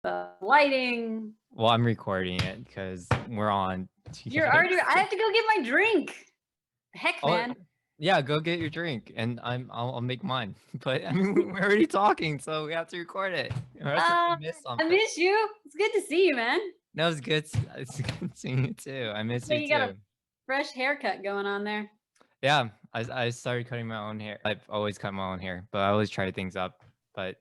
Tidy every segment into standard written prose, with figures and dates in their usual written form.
the lighting. Well, I'm recording it because we're on You're together. already. I have to go get my drink. Heck, Oh, man. yeah, go get your drink, and I'll make mine. But I mean, we're already talking, so we have to record it. Or else we miss I something. miss you. It's good to see you, man. No, it's good. It's good seeing you too. I miss So you you got a too. fresh haircut going on there. Yeah, I started cutting my own hair. I've always cut my own hair, but I always try things up. But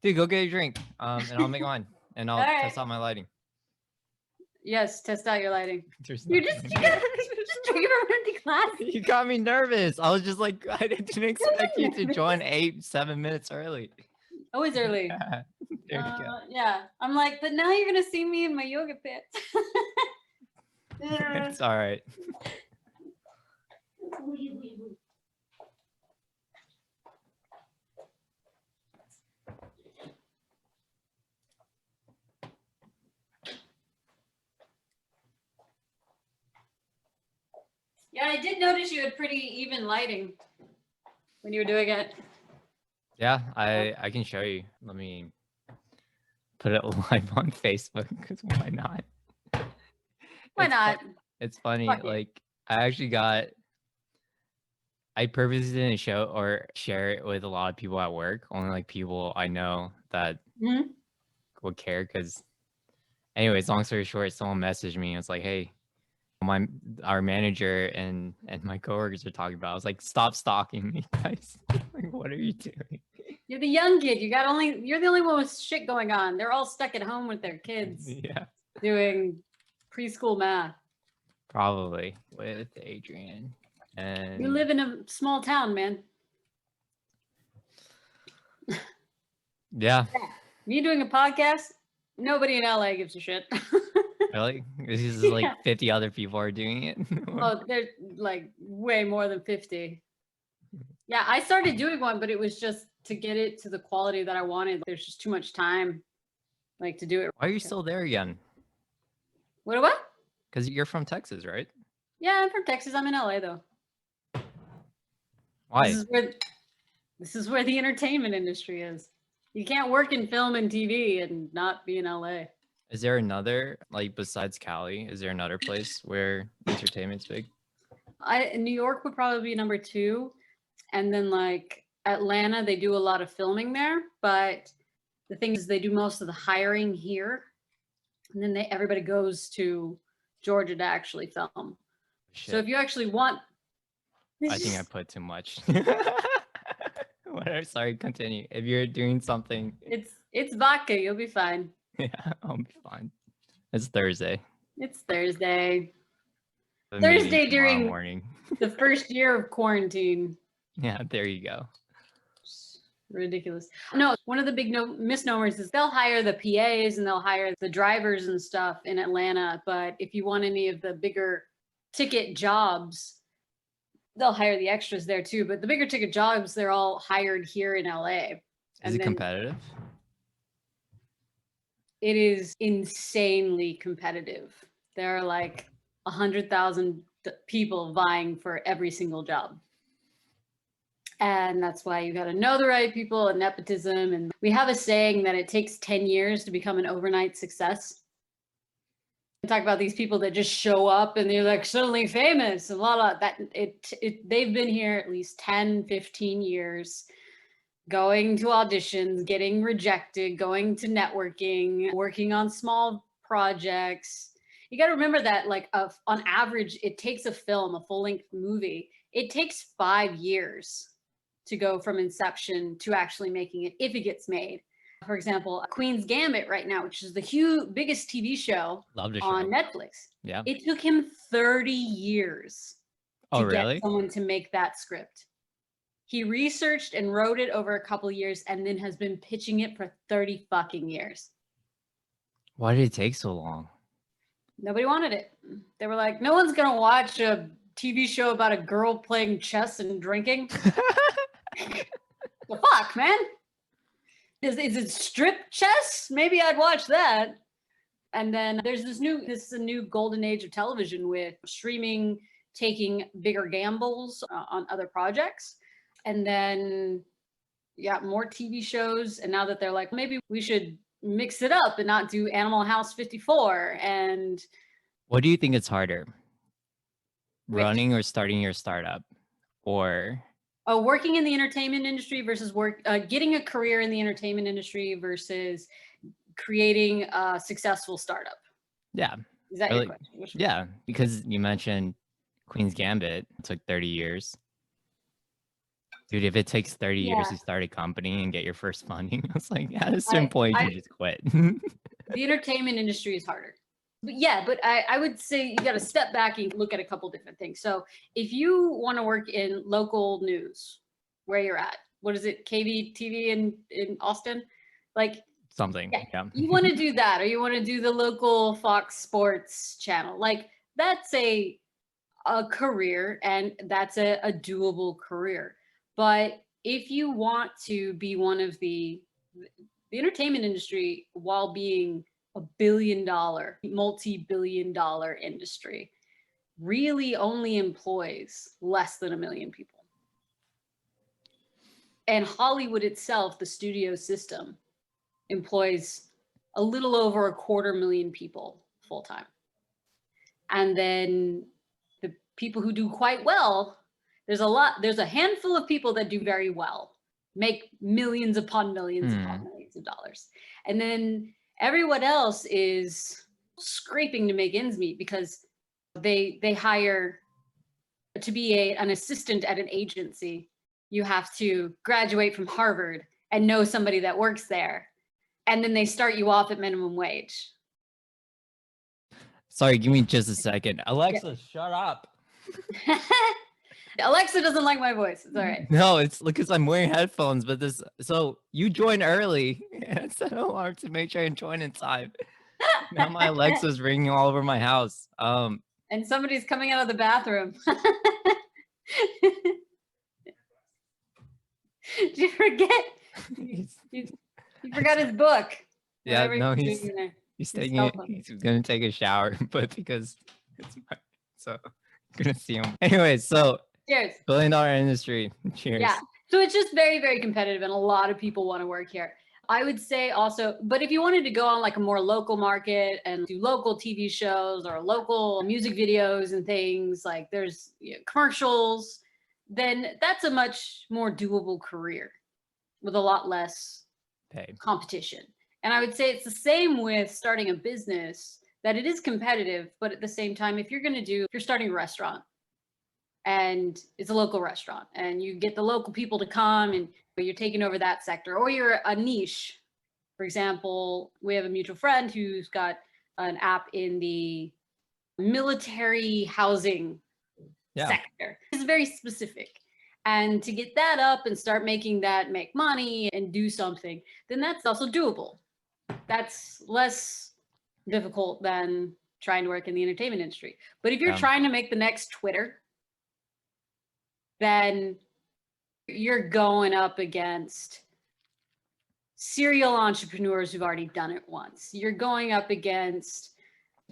dude, go get your drink, and I'll make mine, and All I'll right. test out my lighting. Yes, test out your lighting. There's You nothing just in you here. got just drinking from an empty glass. You got me nervous. I was just like, I didn't expect you to join 7 minutes early. Always early. There you go. Yeah. I'm like, but now you're gonna see me in my yoga pants. It's all right. Yeah, I did notice you had pretty even lighting when you were doing it. Yeah, I can show you. Let me put it live on Facebook because why not? Why not? It's funny. Fuck it. Like I purposely didn't show or share it with a lot of people at work. Only like people I know that would care. Because, anyways, long story short, someone messaged me and was like, "Hey, our manager and my coworkers are talking about." I was like, "Stop stalking me, guys! Like, what are you doing?" You're the young kid. You're the only one with shit going on. They're all stuck at home with their kids Yeah, doing preschool math. probably with Adrienne. And You live in a small town, man. yeah. Me doing a podcast, nobody in LA gives a shit. Really? This is like 50 other people are doing it. Oh, there's like way more than 50. Yeah, I started doing one, but it was just to get it to the quality that I wanted. There's just too much time, like, to do it. Why are you still there again? What? Because you're from Texas, right? Yeah, I'm from Texas. I'm in LA though. Why? This is where the entertainment industry is. You can't work in film and TV and not be in LA. Is there another, like, besides Cali, is there another place where entertainment's big? New York would probably be number 2. And then like Atlanta, they do a lot of filming there. But the thing is they do most of the hiring here. And then everybody goes to Georgia to actually film. Shit. So if you actually want... I think I put too much. Whatever, sorry, continue. If you're doing something... It's vodka, you'll be fine. Yeah, I'll be fine. It's Thursday. It's Thursday. Thursday during morning. The first year of quarantine. Yeah, there you go. Ridiculous. No, one of the big misnomers is they'll hire the PAs and they'll hire the drivers and stuff in Atlanta. But if you want any of the bigger ticket jobs, they'll hire the extras there too. But the bigger ticket jobs, they're all hired here in LA. Is it competitive? It is insanely competitive. There are like 100,000 people vying for every single job. And that's why you got to know the right people and nepotism. And we have a saying that it takes 10 years to become an overnight success. We talk about these people that just show up and they're like suddenly famous and they've been here at least 10, 15 years, going to auditions, getting rejected, going to networking, working on small projects. You got to remember that like on average, it takes a full-length movie. It takes 5 years to go from inception to actually making it, if it gets made. For example, Queen's Gambit right now, which is the biggest TV show on Netflix. Yeah. It took him 30 years to get someone to make that script. He researched and wrote it over a couple of years and then has been pitching it for 30 fucking years. Why did it take so long? Nobody wanted it. They were like, no one's going to watch a TV show about a girl playing chess and drinking. The fuck, man? Is it strip chess? Maybe I'd watch that. And then there's this is a new golden age of television with streaming, taking bigger gambles on other projects. And then, yeah, more TV shows. And now that they're like, maybe we should mix it up and not do Animal House 54. And what do you think is harder, running which, or starting your startup, or working in the entertainment industry versus getting a career in the entertainment industry versus creating a successful startup? yeah, Is that really, your question? Which one? yeah, because you mentioned Queen's Gambit took 30 years. Dude, if it takes 30 years Yeah, to start a company and get your first funding, it's like at a certain point you just quit. the entertainment industry is harder. But yeah, but I would say you got to step back and look at a couple different things. So if you want to work in local news, where you're at, what is it, KVTV in Austin? Like, Something, yeah, yeah. you want to do that, or you want to do the local Fox Sports channel. Like, that's a career, and that's a doable career. But if you want to be one of the entertainment industry, while being a billion-dollar, multi-billion-dollar industry, really only employs less than 1 million people. And Hollywood itself, the studio system, employs a little over 250,000 people full time. And then the people who do quite well, there's a handful of people that do very well, make millions upon millions upon millions of dollars. And then everyone else is scraping to make ends meet, because they hire to be an assistant at an agency. You have to graduate from Harvard and know somebody that works there. And then they start you off at minimum wage. Sorry, give me just a second. Alexa, Yeah. shut up. Alexa doesn't like my voice. It's all right. No, it's because I'm wearing headphones, but so you joined early and set an alarm to make sure I join in time. Now my Alexa's ringing all over my house. And somebody's coming out of the bathroom. Did you forget? You forgot his book. Yeah, no, he's gonna take a shower, but because it's so I'm gonna see him. Anyway, so cheers. $1 billion industry. Cheers. Yeah. So it's just very, very competitive, and a lot of people want to work here. I would say also, but if you wanted to go on like a more local market and do local TV shows or local music videos and things, like there's commercials, then that's a much more doable career with a lot less competition. And I would say it's the same with starting a business, that it is competitive, but at the same time, if you're starting a restaurant and it's a local restaurant and you get the local people to come and you're taking over that sector, or you're a niche. For example, we have a mutual friend who's got an app in the military housing sector. It's very specific. And to get that up and start making that make money and do something, then that's also doable. That's less difficult than trying to work in the entertainment industry. But if you're trying to make the next Twitter, then you're going up against serial entrepreneurs who've already done it once. You're going up against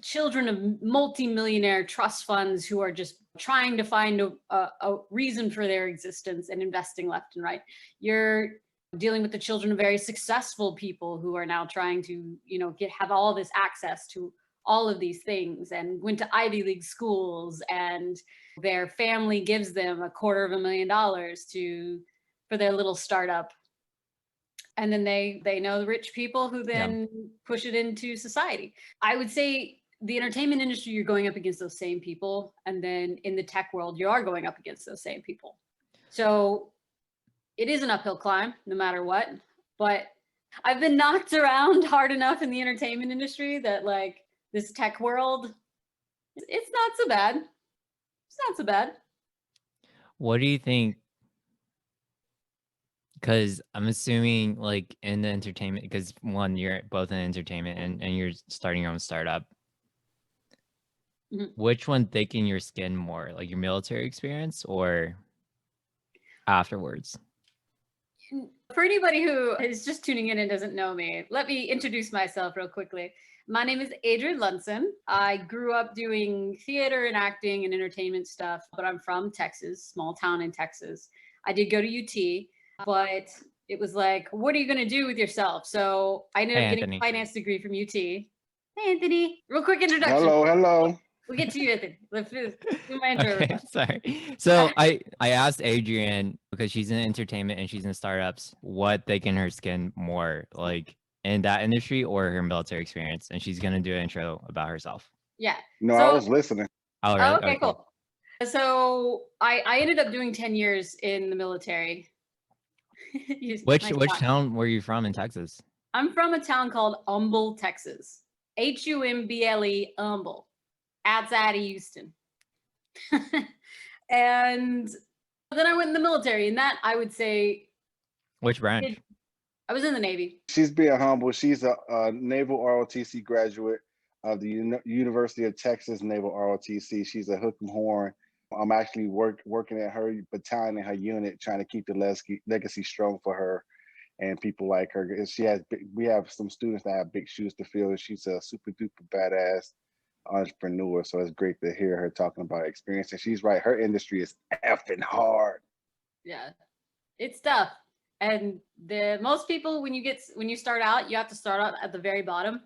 children of multi-millionaire trust funds who are just trying to find a reason for their existence and investing left and right. You're dealing with the children of very successful people who are now trying to, have all this access to all of these things and went to Ivy League schools, and their family gives them $250,000 for their little startup. And then they know the rich people who then push it into society. I would say the entertainment industry, you're going up against those same people. And then in the tech world, you are going up against those same people. So it is an uphill climb no matter what. But I've been knocked around hard enough in the entertainment industry that like this tech world, it's not so bad. It's not so bad. What do you think? Because I'm assuming like in the entertainment, because one, you're both in entertainment and you're starting your own startup. Which one thick in your skin more, like your military experience or afterwards? For anybody who is just tuning in and doesn't know me, let me introduce myself real quickly. My name is Adrienne Lunson. I grew up doing theater and acting and entertainment stuff, but I'm from Texas, small town in Texas. I did go to UT, but it was like, what are you going to do with yourself? So I ended up getting a finance degree from UT. Hey, Anthony. Real quick introduction. Hello. We'll get to you, Anthony. Let's do my intro. Okay, sorry. So I asked Adrienne, because she's in entertainment and she's in startups, what thickened her skin more, like in that industry or her military experience, and she's gonna do an intro about herself. Yeah. No, I was listening. Oh, really? Okay, cool. So I ended up doing 10 years in the military. Which town were you from in Texas? I'm from a town called Humble, Texas. Humble, Humble, outside of Houston. And then I went in the military, and that I would say. Which branch? I was in the Navy. She's being humble. She's a Naval ROTC graduate of the University of Texas Naval ROTC. She's a hook and horn. I'm actually working at her battalion and her unit, trying to keep the legacy strong for her and people like her. We have some students that have big shoes to fill, and she's a super duper badass entrepreneur. So it's great to hear her talking about experience. And she's right, her industry is effing hard. Yeah, it's tough. And most people, when you start out, you have to start out at the very bottom.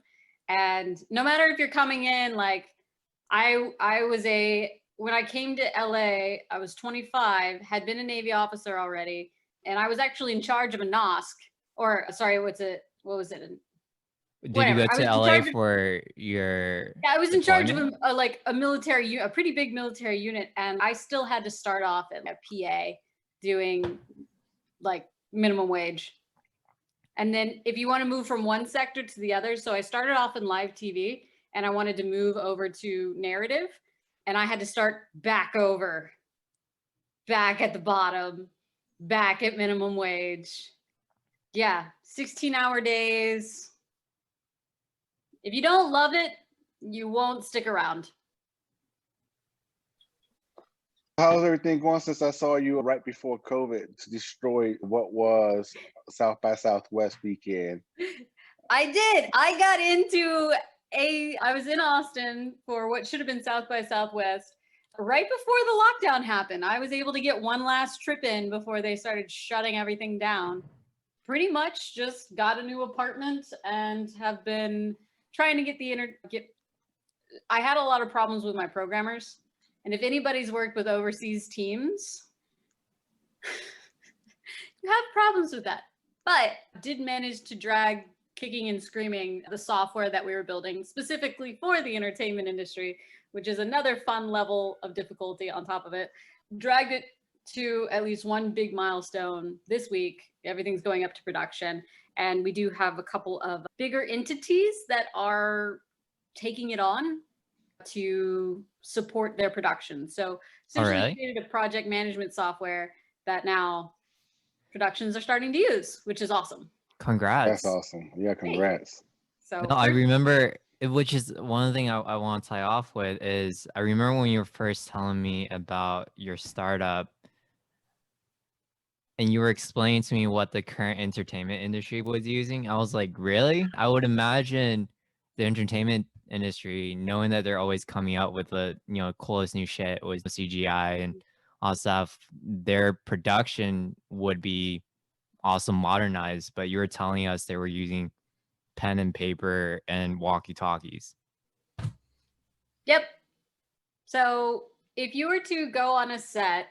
And no matter if you're coming in, like when I came to LA, I was 25, had been a Navy officer already, and I was actually in charge of a NOSC, or sorry, what was it? Did you go to LA for your? Yeah, I was in charge of a pretty big military unit, and I still had to start off at a PA doing like minimum wage. And then if you want to move from one sector to the other, so I started off in live TV, and I wanted to move over to narrative. And I had to start back at the bottom, back at minimum wage. Yeah, 16-hour days. If you don't love it, you won't stick around. How's everything going since I saw you right before COVID to destroy what was South by Southwest weekend? I did. I got into I was in Austin for what should have been South by Southwest. Right before the lockdown happened, I was able to get one last trip in before they started shutting everything down. Pretty much just got a new apartment and have been trying to get I had a lot of problems with my programmers. And if anybody's worked with overseas teams, you have problems with that. But did manage to drag kicking and screaming the software that we were building specifically for the entertainment industry, which is another fun level of difficulty on top of it. Dragged it to at least one big milestone this week. Everything's going up to production. And we do have a couple of bigger entities that are taking it on to support their production. So essentially created a project management software that now productions are starting to use, which is awesome. Congrats. That's awesome. Yeah, congrats. So no, I remember, which is one thing I want to tie off with is I remember when you were first telling me about your startup and you were explaining to me what the current entertainment industry was using. I was like, really? I would imagine the entertainment industry, knowing that they're always coming out with the coolest new shit with CGI and all stuff, their production would be also modernized. But you were telling us they were using pen and paper and walkie-talkies. Yep. So if you were to go on a set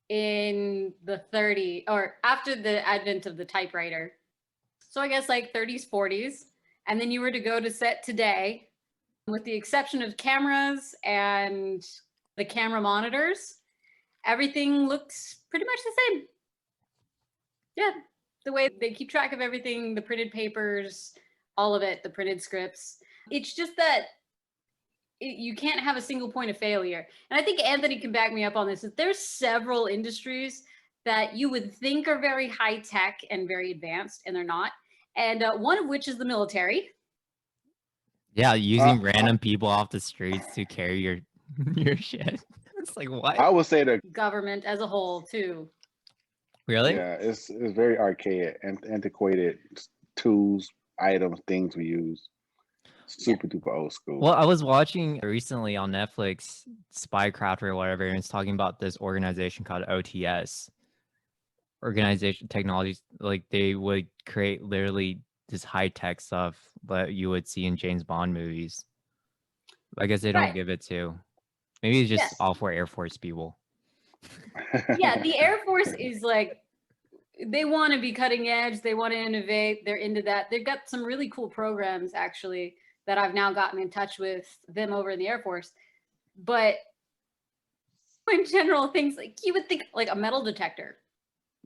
in the 30s or after the advent of the typewriter, so I guess like 30s, 40s, and then you were to go to set today, with the exception of cameras and the camera monitors, everything looks pretty much the same. Yeah, the way they keep track of everything, the printed papers, all of it, the printed scripts. It's just that you can't have a single point of failure. And I think Anthony can back me up on this. There's several industries that you would think are very high tech and very advanced, and they're not. And one of which is the military. Yeah, using random people off the streets to carry your shit. It's like, what? I would say the government as a whole too. Really? Yeah, it's very archaic and antiquated tools, items, things we use. Super duper old school. Well, I was watching recently on Netflix, Spycraft or whatever, and it's talking about this organization called OTS. organization technologies, like they would create literally this high-tech stuff that you would see in James Bond movies. I guess they don't Right. give it to. Maybe it's just Yes. all for Air Force people. Yeah, the Air Force is like, they want to be cutting edge. They want to innovate. They're into that. They've got some really cool programs, actually, that I've now gotten in touch with them over in the Air Force. But in general, things like you would think like a metal detector,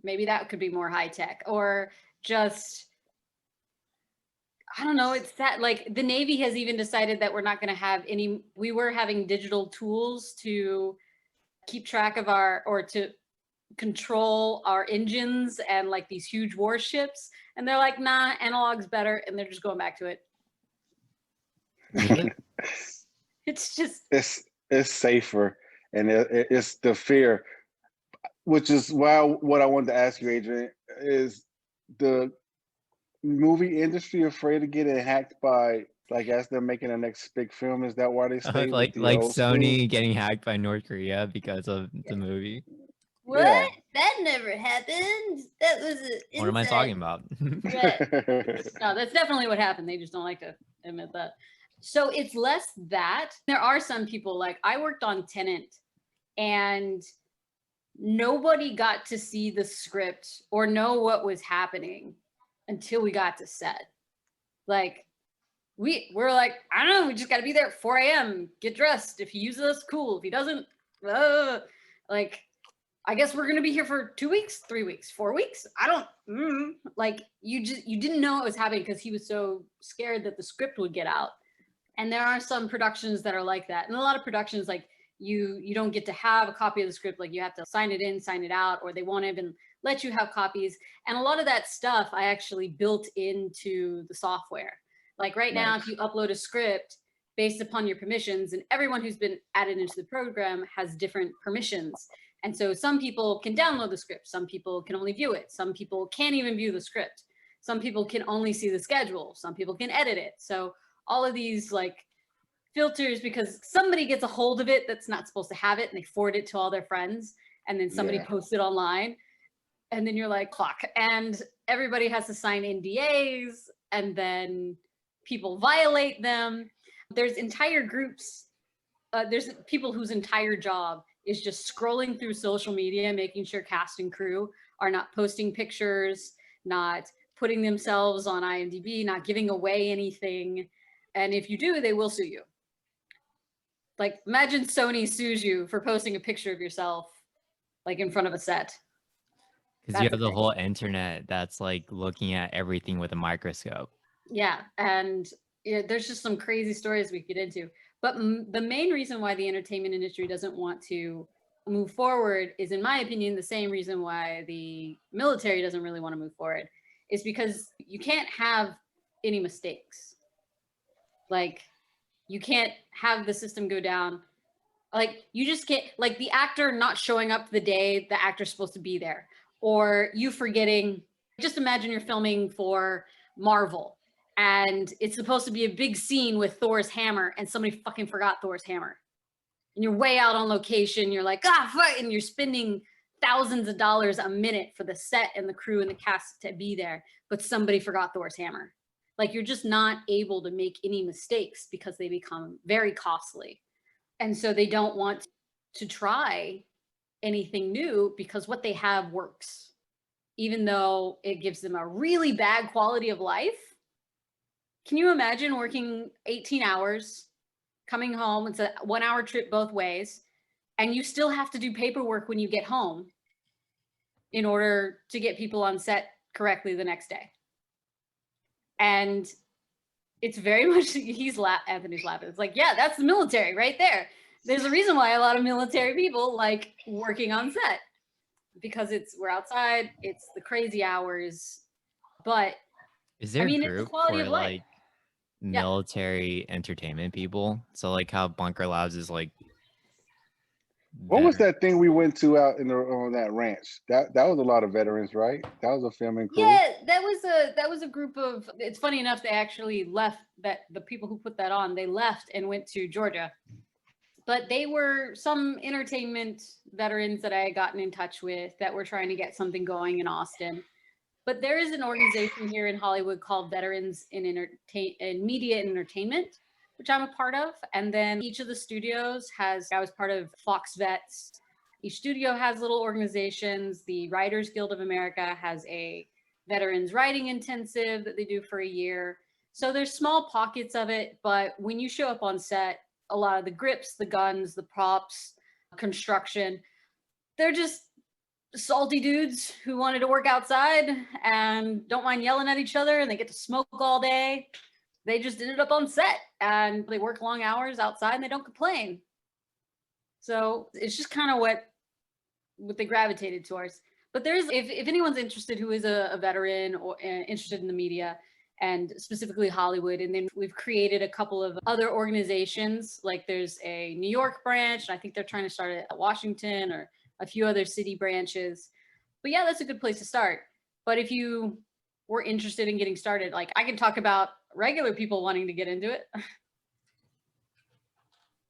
maybe that could be more high tech, or just, I don't know. It's that, like, the Navy has even decided that we're not going to have any, we were having digital tools to keep track of or to control our engines and like these huge warships. And they're like, nah, analog's better. And they're just going back to it. It's just, it's safer, and it's the fear, which is why what I wanted to ask you, Adrienne, is the movie industry afraid of getting hacked by, like, as they're making the next big film? Is that why they stay with like the like old Sony school? getting hacked by North Korea because of the movie. what? Yeah. That never happened. That was What am I talking about? No, that's definitely what happened. They just don't like to admit that. So it's less that. There are some people, like I worked on Tenant, and nobody got to see the script or know what was happening until we got to set. Like we're like, I don't know, we just got to be there at 4 a.m. Get dressed. If he uses us, cool. If he doesn't, like, I guess we're gonna be here for 2 weeks, 3 weeks, 4 weeks. I don't like, you didn't know it was happening because he was so scared that the script would get out. And there are some productions that are like that, and a lot of productions, like, you don't get to have a copy of the script. Like, you have to sign it in, sign it out, or they won't even let you have copies. And a lot of that stuff I actually built into the software. Like right now, if you upload a script based upon your permissions, and everyone who's been added into the program has different permissions. And so some people can download the script, some people can only view it, some people can't even view the script, some people can only see the schedule, some people can edit it. So all of these, like, filters, because somebody gets a hold of it that's not supposed to have it, and they forward it to all their friends, and then somebody posts it online, and then you're like, clock, and everybody has to sign NDAs, and then people violate them. There's entire groups, there's people whose entire job is just scrolling through social media, making sure cast and crew are not posting pictures, not putting themselves on IMDb, not giving away anything. And if you do, they will sue you. Like, imagine Sony sues you for posting a picture of yourself, like, in front of a set. Because you have the whole internet that's like looking at everything with a microscope. Yeah, and there's just some crazy stories we get into. But the main reason why the entertainment industry doesn't want to move forward is, in my opinion, the same reason why the military doesn't really want to move forward, is because you can't have any mistakes. Like, you can't have the system go down. Like, you just can't, like, the actor not showing up the day the actor's supposed to be there, or you forgetting. Just imagine you're filming for Marvel, and it's supposed to be a big scene with Thor's hammer, and somebody fucking forgot Thor's hammer. And you're way out on location. You're like, fuck, and you're spending thousands of dollars a minute for the set and the crew and the cast to be there, but somebody forgot Thor's hammer. Like, you're just not able to make any mistakes because they become very costly. And so they don't want to try anything new because what they have works, even though it gives them a really bad quality of life. Can you imagine working 18 hours, coming home? It's a 1 hour trip both ways, and you still have to do paperwork when you get home in order to get people on set correctly the next day. And it's very much, Anthony's laughing. It's like, yeah, that's the military right there. There's a reason why a lot of military people like working on set, because we're outside, it's the crazy hours. But is there it's the group quality for of life. like military entertainment people? So like how Bunker Labs is like. What was that thing we went to out on that ranch? That was a lot of veterans, right? That was a filming crew. Yeah, that was a group of. It's funny enough, they actually left. That the people who put that on, they left and went to Georgia. But they were some entertainment veterans that I had gotten in touch with that were trying to get something going in Austin. But there is an organization here in Hollywood called Veterans in Media and Entertainment, which I'm a part of. And then each of the studios I was part of Fox Vets. Each studio has little organizations. The Writers Guild of America has a veterans writing intensive that they do for a year. So there's small pockets of it, but when you show up on set, a lot of the grips, the guns, the props, construction, they're just salty dudes who wanted to work outside and don't mind yelling at each other, and they get to smoke all day. They just ended up on set and they work long hours outside and they don't complain. So it's just kind of what they gravitated towards. But there's, if anyone's interested who is a veteran or interested in the media and specifically Hollywood, and then we've created a couple of other organizations, like there's a New York branch, and I think they're trying to start it at Washington or a few other city branches. But yeah, that's a good place to start. But if you were interested in getting started, like I can talk about regular people wanting to get into it.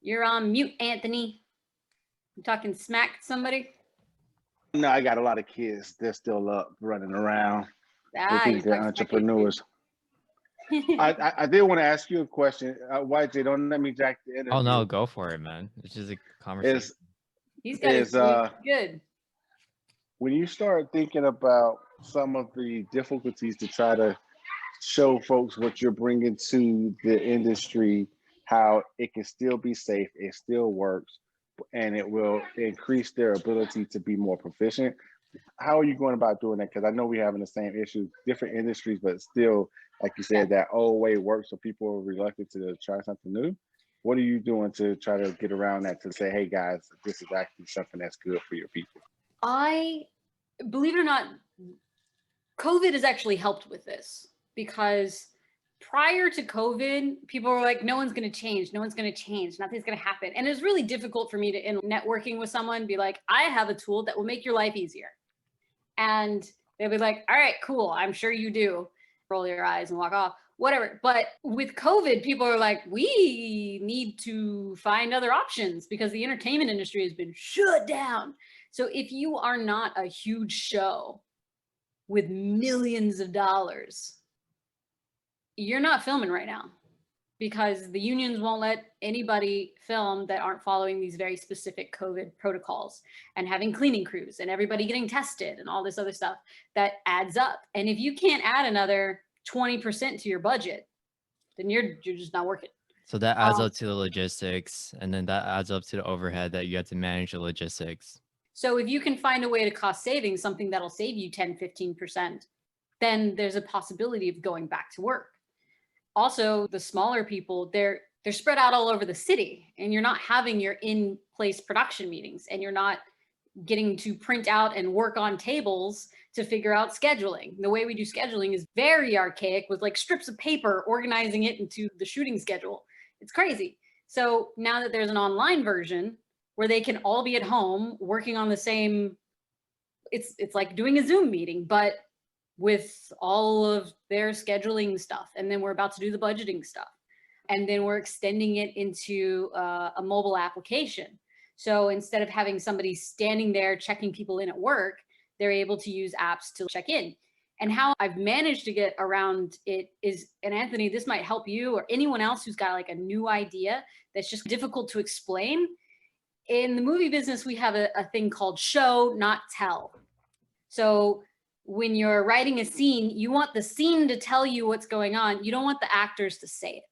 You're on mute, Anthony. You talking smack to somebody? No, I got a lot of kids. They're still up running around. They think they're entrepreneurs. I did want to ask you a question. YJ, don't let me jack the interview. Oh no, go for it, man. It's just a conversation. He's got his good. When you start thinking about some of the difficulties to try to show folks what you're bringing to the industry, how it can still be safe, it still works, and it will increase their ability to be more proficient. How are you going about doing that? Because I know we're having the same issues, different industries, but still, like you said, that old way works, so people are reluctant to try something new. What are you doing to try to get around that, to say, hey guys, this is actually something that's good for your people? I, believe it or not, COVID has actually helped with this, because prior to COVID, people were like, no one's going to change. No one's going to change. Nothing's going to happen. And it's really difficult for me to, in networking with someone, be like, I have a tool that will make your life easier. And they'll be like, all right, cool. I'm sure you do. Roll your eyes and walk off, whatever. But with COVID, people are like, we need to find other options because the entertainment industry has been shut down. So if you are not a huge show with millions of dollars, you're not filming right now, because the unions won't let anybody film that aren't following these very specific COVID protocols and having cleaning crews and everybody getting tested and all this other stuff that adds up. And if you can't add another 20% to your budget, then you're just not working. So that adds up to the logistics, and then that adds up to the overhead that you have to manage the logistics. So if you can find a way to cost saving, something that'll save you 10, 15%, then there's a possibility of going back to work. Also, the smaller people, they're spread out all over the city, and you're not having your in-place production meetings, and you're not getting to print out and work on tables to figure out scheduling. The way we do scheduling is very archaic, with like strips of paper organizing it into the shooting schedule. It's crazy. So now that there's an online version where they can all be at home working on the same, it's like doing a Zoom meeting, but with all of their scheduling stuff. And then we're about to do the budgeting stuff. And then we're extending it into a mobile application. So instead of having somebody standing there checking people in at work, they're able to use apps to check in. And how I've managed to get around it is, and Anthony, this might help you or anyone else who's got like a new idea that's just difficult to explain. In the movie business, we have a thing called show, not tell. So when you're writing a scene, you want the scene to tell you what's going on. You don't want the actors to say it.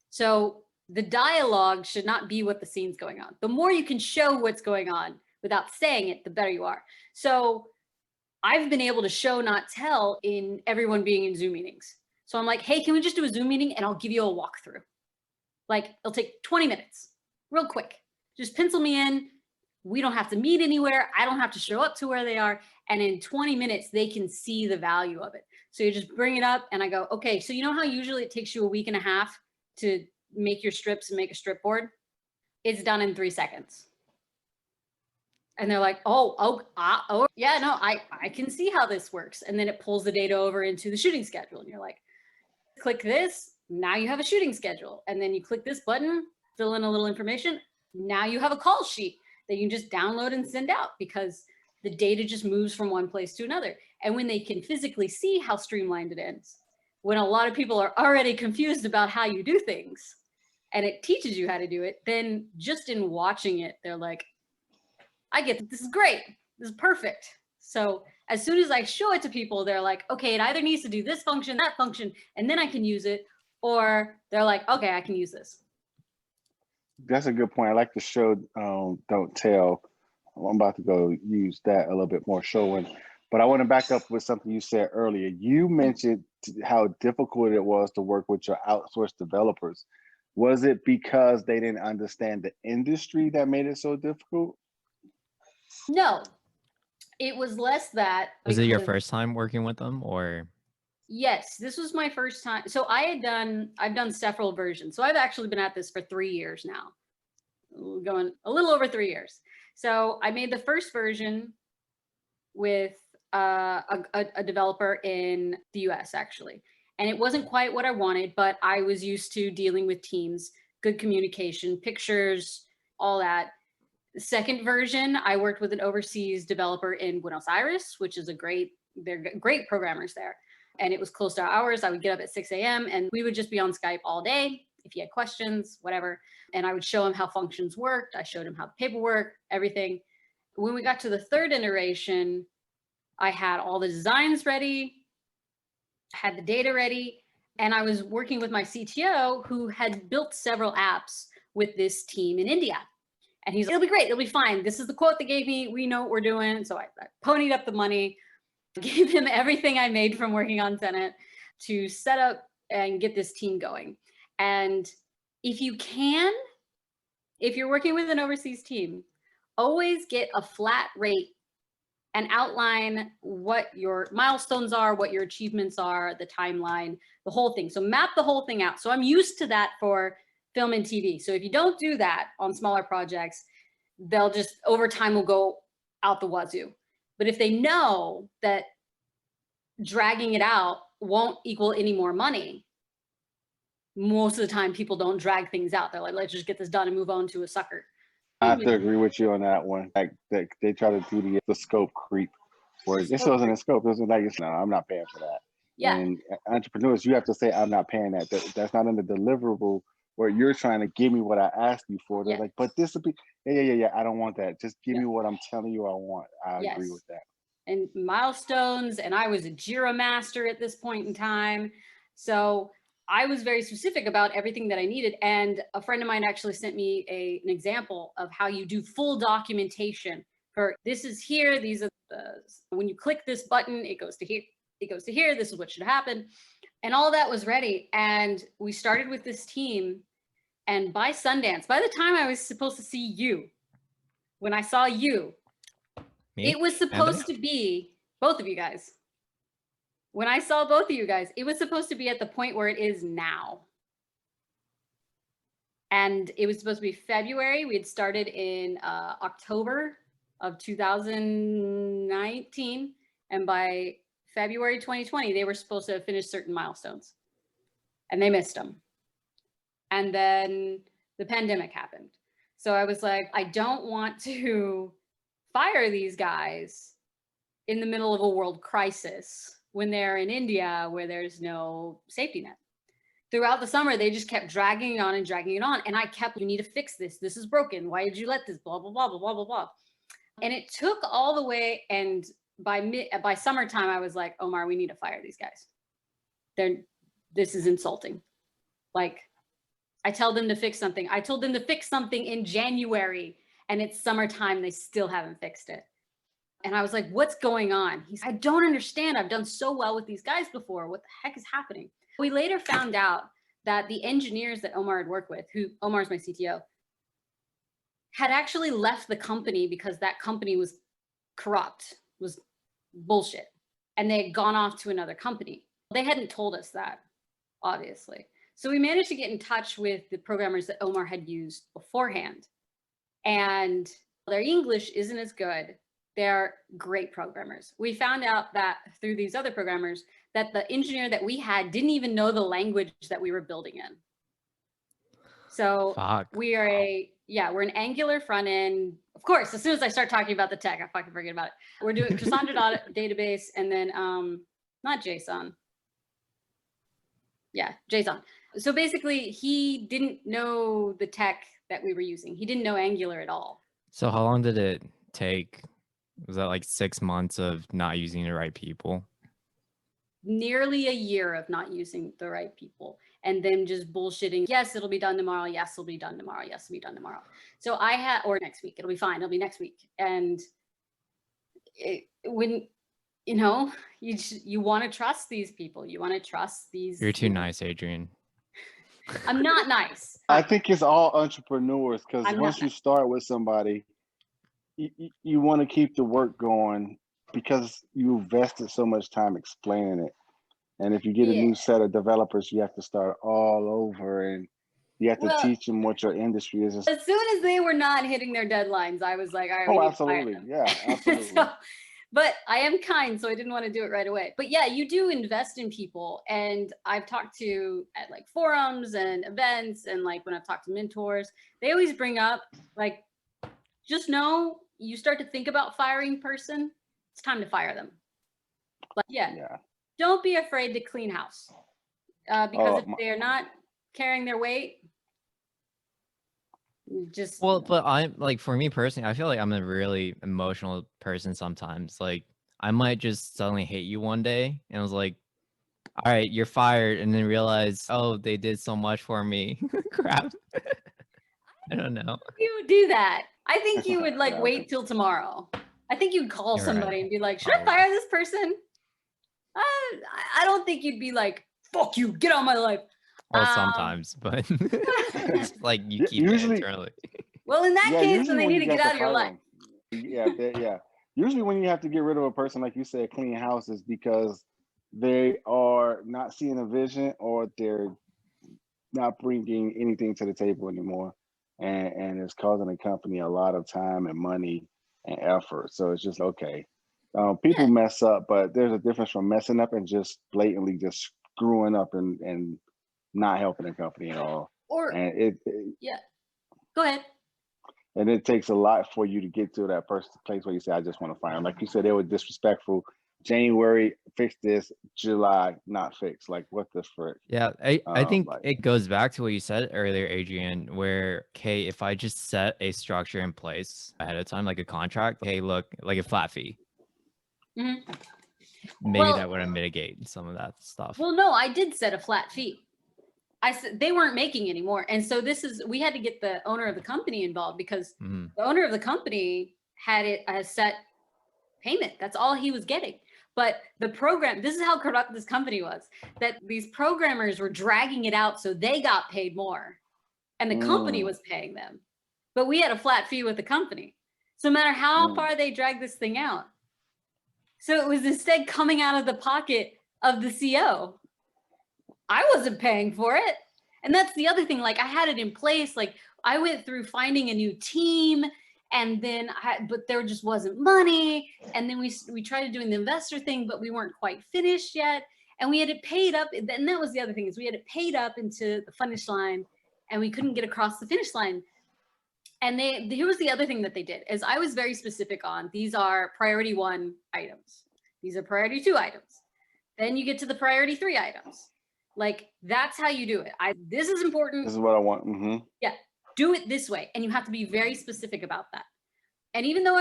So the dialogue should not be what the scene's going on. The more you can show what's going on without saying it, the better you are. So I've been able to show, not tell, in everyone being in Zoom meetings. So I'm like, hey, can we just do a Zoom meeting and I'll give you a walkthrough? Like, it'll take 20 minutes, real quick. Just pencil me in. We don't have to meet anywhere. I don't have to show up to where they are. And in 20 minutes, they can see the value of it. So you just bring it up and I go, okay, so you know how usually it takes you a week and a half to make your strips and make a strip board? It's done in 3 seconds. And they're like, oh, yeah, no, I can see how this works. And then it pulls the data over into the shooting schedule. And you're like, click this, now you have a shooting schedule. And then you click this button, fill in a little information. Now you have a call sheet that you can just download and send out because the data just moves from one place to another. And when they can physically see how streamlined it is, when a lot of people are already confused about how you do things and it teaches you how to do it, then just in watching it, they're like, I get this is great. This is perfect. So as soon as I show it to people, they're like, okay, it either needs to do this function, that function, and then I can use it, or they're like, okay, I can use this. That's a good point. I like the show Don't Tell. I'm about to go use that a little bit more showing. But I want to back up with something you said earlier. You mentioned how difficult it was to work with your outsourced developers. Was it because they didn't understand the industry that made it so difficult? No, it was less that. Was it your first time working with them, or? Yes, this was my first time. So I've done several versions. So I've actually been at this for 3 years now, going a little over 3 years. So I made the first version with a developer in the US actually. And it wasn't quite what I wanted, but I was used to dealing with teams, good communication, pictures, all that. The second version, I worked with an overseas developer in Buenos Aires, which is they're great programmers there. And it was close to our hours. I would get up at 6 a.m. and we would just be on Skype all day. If he had questions, whatever. And I would show him how functions worked. I showed him how the paperwork, everything. When we got to the third iteration, I had all the designs ready, had the data ready, and I was working with my CTO who had built several apps with this team in India. And he's like, it'll be great, it'll be fine. This is the quote they gave me. We know what we're doing. So I ponied up the money, gave him everything I made from working on Tenet to set up and get this team going. And if you're working with an overseas team, always get a flat rate and outline what your milestones are, what your achievements are, the timeline, the whole thing. So map the whole thing out. So I'm used to that for film and TV. So if you don't do that on smaller projects, they'll just, over time will go out the wazoo. But if they know that dragging it out won't equal any more money, most of the time people don't drag things out. They're like, let's just get this done and move on to a sucker. I have to agree with you on that one. Like they try to do the scope creep, where this wasn't a scope. It was like, no, I'm not paying for that. Yeah. And entrepreneurs, you have to say, I'm not paying that. That's not in the deliverable where you're trying to give me what I asked you for. They're like, but this will be, yeah. I don't want that. Just give me what I'm telling you I want. I agree with that. And milestones, and I was a Jira master at this point in time. So I was very specific about everything that I needed. And a friend of mine actually sent me an example of how you do full documentation for this is here. These are when you click this button, it goes to here. It goes to here. This is what should happen. And all that was ready. And we started with this team. And by Sundance, by the time I was supposed to see you, when I saw you, it was supposed to be both of you guys. When I saw both of you guys, it was supposed to be at the point where it is now. And it was supposed to be February. We had started in October of 2019. And by February 2020, they were supposed to have finished certain milestones. And they missed them. And then the pandemic happened. So I was like, I don't want to fire these guys in the middle of a world crisis when they're in India where there's no safety net. Throughout the summer, they just kept dragging it on and dragging it on. And I kept, you need to fix this. This is broken. Why did you let this? Blah, blah, blah, blah, blah, blah, blah. And it took all the way. And by summertime, I was like, Omar, we need to fire these guys. This is insulting. Like, I tell them to fix something. I told them to fix something in January and it's summertime. They still haven't fixed it. And I was like, what's going on? He's, I don't understand. I've done so well with these guys before. What the heck is happening? We later found out that the engineers that Omar had worked with, who Omar's my CTO, had actually left the company because that company was corrupt, was bullshit. And they had gone off to another company. They hadn't told us that, obviously. So we managed to get in touch with the programmers that Omar had used beforehand. And their English isn't as good. They're great programmers. We found out that through these other programmers that the engineer that we had didn't even know the language that we were building in. So Fuck. we're an Angular front end. Of course, as soon as I start talking about the tech, I fucking forget about it. We're doing Cassandra database and then not JSON. Yeah, JSON. So basically he didn't know the tech that we were using. He didn't know Angular at all. So how long did it take? Was that like 6 months of not using the right people? Nearly a year of not using the right people and then just bullshitting. Yes, it'll be done tomorrow. Yes, it'll be done tomorrow. Yes, it'll be done tomorrow. So or next week, it'll be fine. It'll be next week. And when, you know, you want to trust these people. You want to trust these. You're too nice, Adrienne. I'm not nice. I think it's all entrepreneurs, because I'm once not you nice. start with somebody, you want to keep the work going because you invested so much time explaining it. And if you get a new set of developers, you have to start all over, and you have to teach them what your industry is. As soon as they were not hitting their deadlines, I was like, all right, we need to fire them. Yeah, absolutely. But I am kind, so I didn't want to do it right away. But yeah, you do invest in people. And I've talked to at like forums and events, and like when I've talked to mentors, they always bring up like, just know you start to think about firing person, it's time to fire them. Like, don't be afraid to clean house, because if they're not carrying their weight, just. Well, but I'm like, for me personally, I feel like I'm a really emotional person sometimes. Like, I might just suddenly hate you one day and I was like, all right, you're fired, and then realize, oh, they did so much for me. Crap. I don't know. You would do that. I think you would like wait till tomorrow. I think you'd call somebody and be like, should I fire this person? I don't think you'd be like, fuck you, get out of my life. Well, sometimes, but it's like you keep it internally. Well, in that case, then they need to get out of your life. Yeah. Usually when you have to get rid of a person, like you said, clean house, is because they are not seeing a vision, or they're not bringing anything to the table anymore. And it's causing the company a lot of time and money and effort. So it's just, okay. People mess up, but there's a difference from messing up and just blatantly just screwing up and not helping the company at all. Go ahead. And it takes a lot for you to get to that place where you say, I just want to fire them. Like you said, they were disrespectful. January, fix this. July, not fixed. Like, what the frick? Yeah, I think it goes back to what you said earlier, Adrienne, where, okay, if I just set a structure in place ahead of time, like a contract, hey, look, like a flat fee. Mm-hmm. Maybe that would mitigate some of that stuff. Well, no, I did set a flat fee. I said they weren't making anymore. And so we had to get the owner of the company involved, because the owner of the company had a set payment. That's all he was getting. But the program, this is how corrupt this company was, that these programmers were dragging it out so they got paid more, and the company was paying them. But we had a flat fee with the company. So no matter how far they dragged this thing out. So it was instead coming out of the pocket of the CO. I wasn't paying for it. And that's the other thing. Like, I had it in place. Like, I went through finding a new team, and then but there just wasn't money. And then we tried doing the investor thing, but we weren't quite finished yet. And we had it paid up. And that was the other thing, is we had it paid up into the finish line, and we couldn't get across the finish line. And here was the other thing that they did, is I was very specific on, these are priority 1 items. These are priority 2 items. Then you get to the priority 3 items. Like, that's how you do it. This is important. This is what I want. Mm-hmm. Yeah, do it this way. And you have to be very specific about that. And even though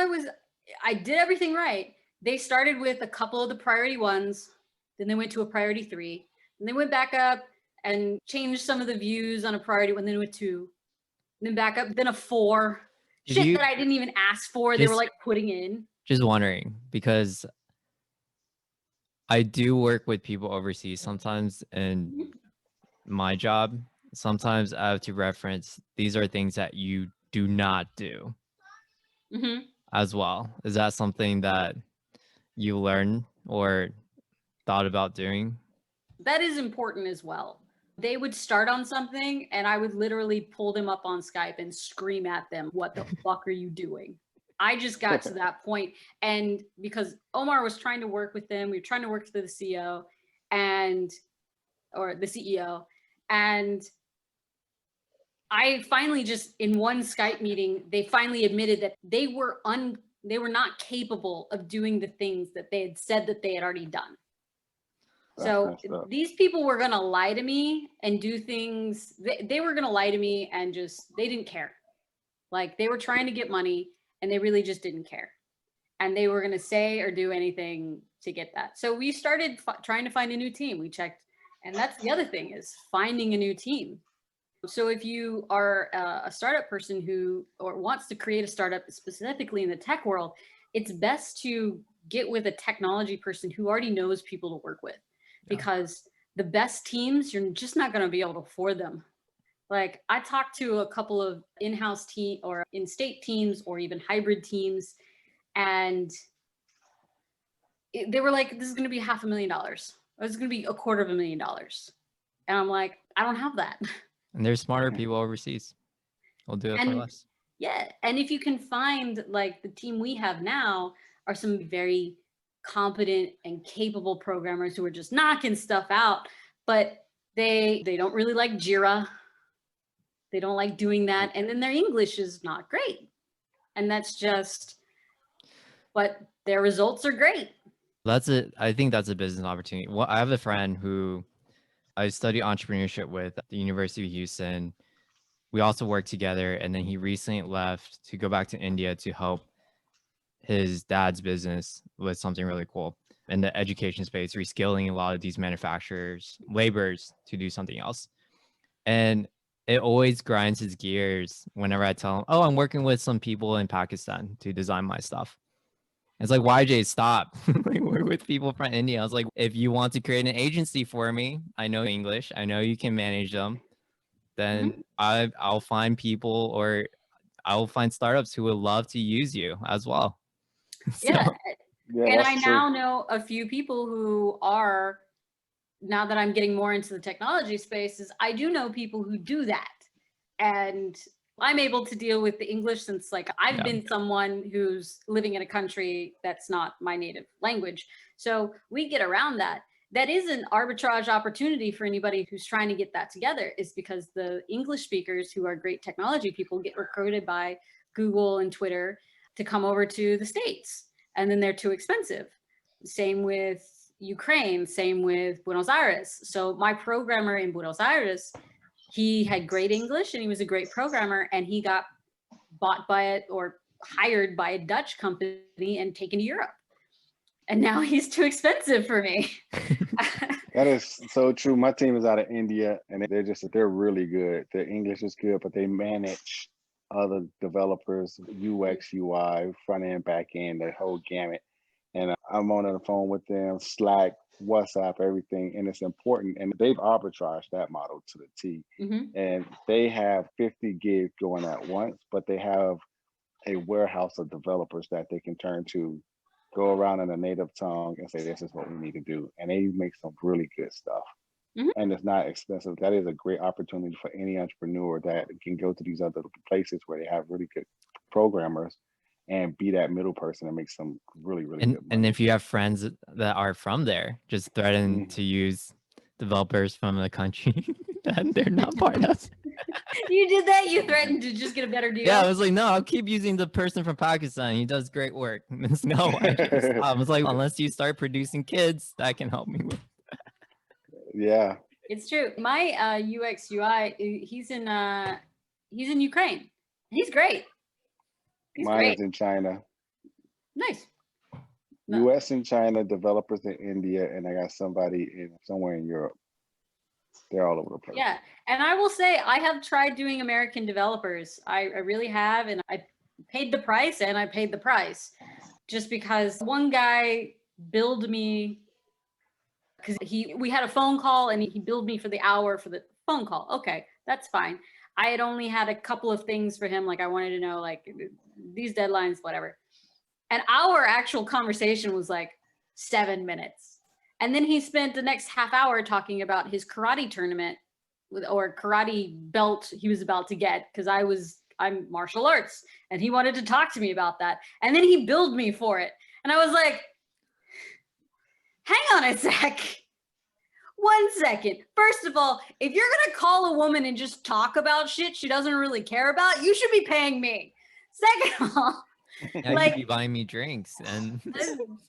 I did everything right, they started with a couple of the priority 1s, then they went to a priority 3, and they went back up and changed some of the views on a priority 1, then went 2, then back up, then a 4. That I didn't even ask for, they were like putting in. Just wondering, because I do work with people overseas sometimes, and my job, sometimes I have to reference, these are things that you do not do as well. Is that something that you learned or thought about doing? That is important as well. They would start on something, and I would literally pull them up on Skype and scream at them, what the fuck are you doing? I just got to that point. And because Omar was trying to work with them, we were trying to work with the CEO or the CEO, and I finally just in one Skype meeting, they finally admitted that they were not capable of doing the things that they had said that they had already done. So these people were going to lie to me and do things. They were going to lie to me and they didn't care. Like they were trying to get money and they really just didn't care. And they were going to say or do anything to get that. So we started trying to find a new team. We checked. And that's the other thing is finding a new team. So if you are a startup person who wants to create a startup specifically in the tech world, it's best to get with a technology person who already knows people to work with. Because the best teams, you're just not going to be able to afford them. Like I talked to a couple of in-house team or in-state teams or even hybrid teams, and they were like, this is going to be $500,000. This is going to be $250,000. And I'm like, I don't have that. And there's smarter people overseas. We'll do it for less. Yeah. And if you can find like the team we have now are some very competent and capable programmers who are just knocking stuff out, but they don't really like Jira. They don't like doing that. And then their English is not great. And that's just, but their results are great. I think that's a business opportunity. Well, I have a friend who I studied entrepreneurship with at the University of Houston. We also worked together, and then he recently left to go back to India to help his dad's business with something really cool in the education space, reskilling a lot of these manufacturers, laborers to do something else. And it always grinds his gears whenever I tell him, oh, I'm working with some people in Pakistan to design my stuff. It's like, YJ, stop. Like, work with people from India. I was like, if you want to create an agency for me, I know English, I know you can manage them, then I'll find people, or I'll find startups who would love to use you as well. Yeah. And I now know a few people who are, now that I'm getting more into the technology spaces, I do know people who do that. And I'm able to deal with the English since like I've been someone who's living in a country that's not my native language. So we get around that. That is an arbitrage opportunity for anybody who's trying to get that together, is because the English speakers who are great technology people get recruited by Google and Twitter to come over to the States, and then they're too expensive. Same with Ukraine, same with Buenos Aires. So my programmer in Buenos Aires, he had great English and he was a great programmer, and he got bought by it or hired by a Dutch company and taken to Europe. And now he's too expensive for me. That is so true. My team is out of India, and they're really good. Their English is good, but they manage other developers, UX, UI, front end, back end, the whole gamut. And I'm on the phone with them, Slack, WhatsApp, everything. And it's important. And they've arbitraged that model to the T. And they have 50 gigs going at once, but they have a warehouse of developers that they can turn to, go around in a native tongue and say, this is what we need to do. And they make some really good stuff. And it's not expensive. That is a great opportunity for any entrepreneur that can go to these other places where they have really good programmers and be that middle person and make some really, really good money. And if you have friends that are from there, just threaten to use developers from the country that they're not part of. You did that? You threatened to just get a better deal? Yeah, I was like, no, I'll keep using the person from Pakistan. He does great work. No, I was like, unless you start producing kids, that can help me with. Yeah. It's true. My UX UI, he's in Ukraine. He's great. Mine is in China. Nice. US and China, developers in India, and I got somebody somewhere in Europe. They're all over the place. Yeah. And I will say, I have tried doing American developers. I really have. And I paid the price, and I paid the price just because one guy billed me, because we had a phone call and he billed me for the hour for the phone call. Okay, that's fine. I had only had a couple of things for him. Like I wanted to know like these deadlines, whatever. And our actual conversation was like 7 minutes. And then he spent the next half hour talking about his karate tournament or karate belt he was about to get, because I'm martial arts, and he wanted to talk to me about that. And then he billed me for it. And I was like, hang on a sec. 1 second. First of all, if you're going to call a woman and just talk about shit she doesn't really care about, you should be paying me. Second of all, Now like, you be buying me drinks and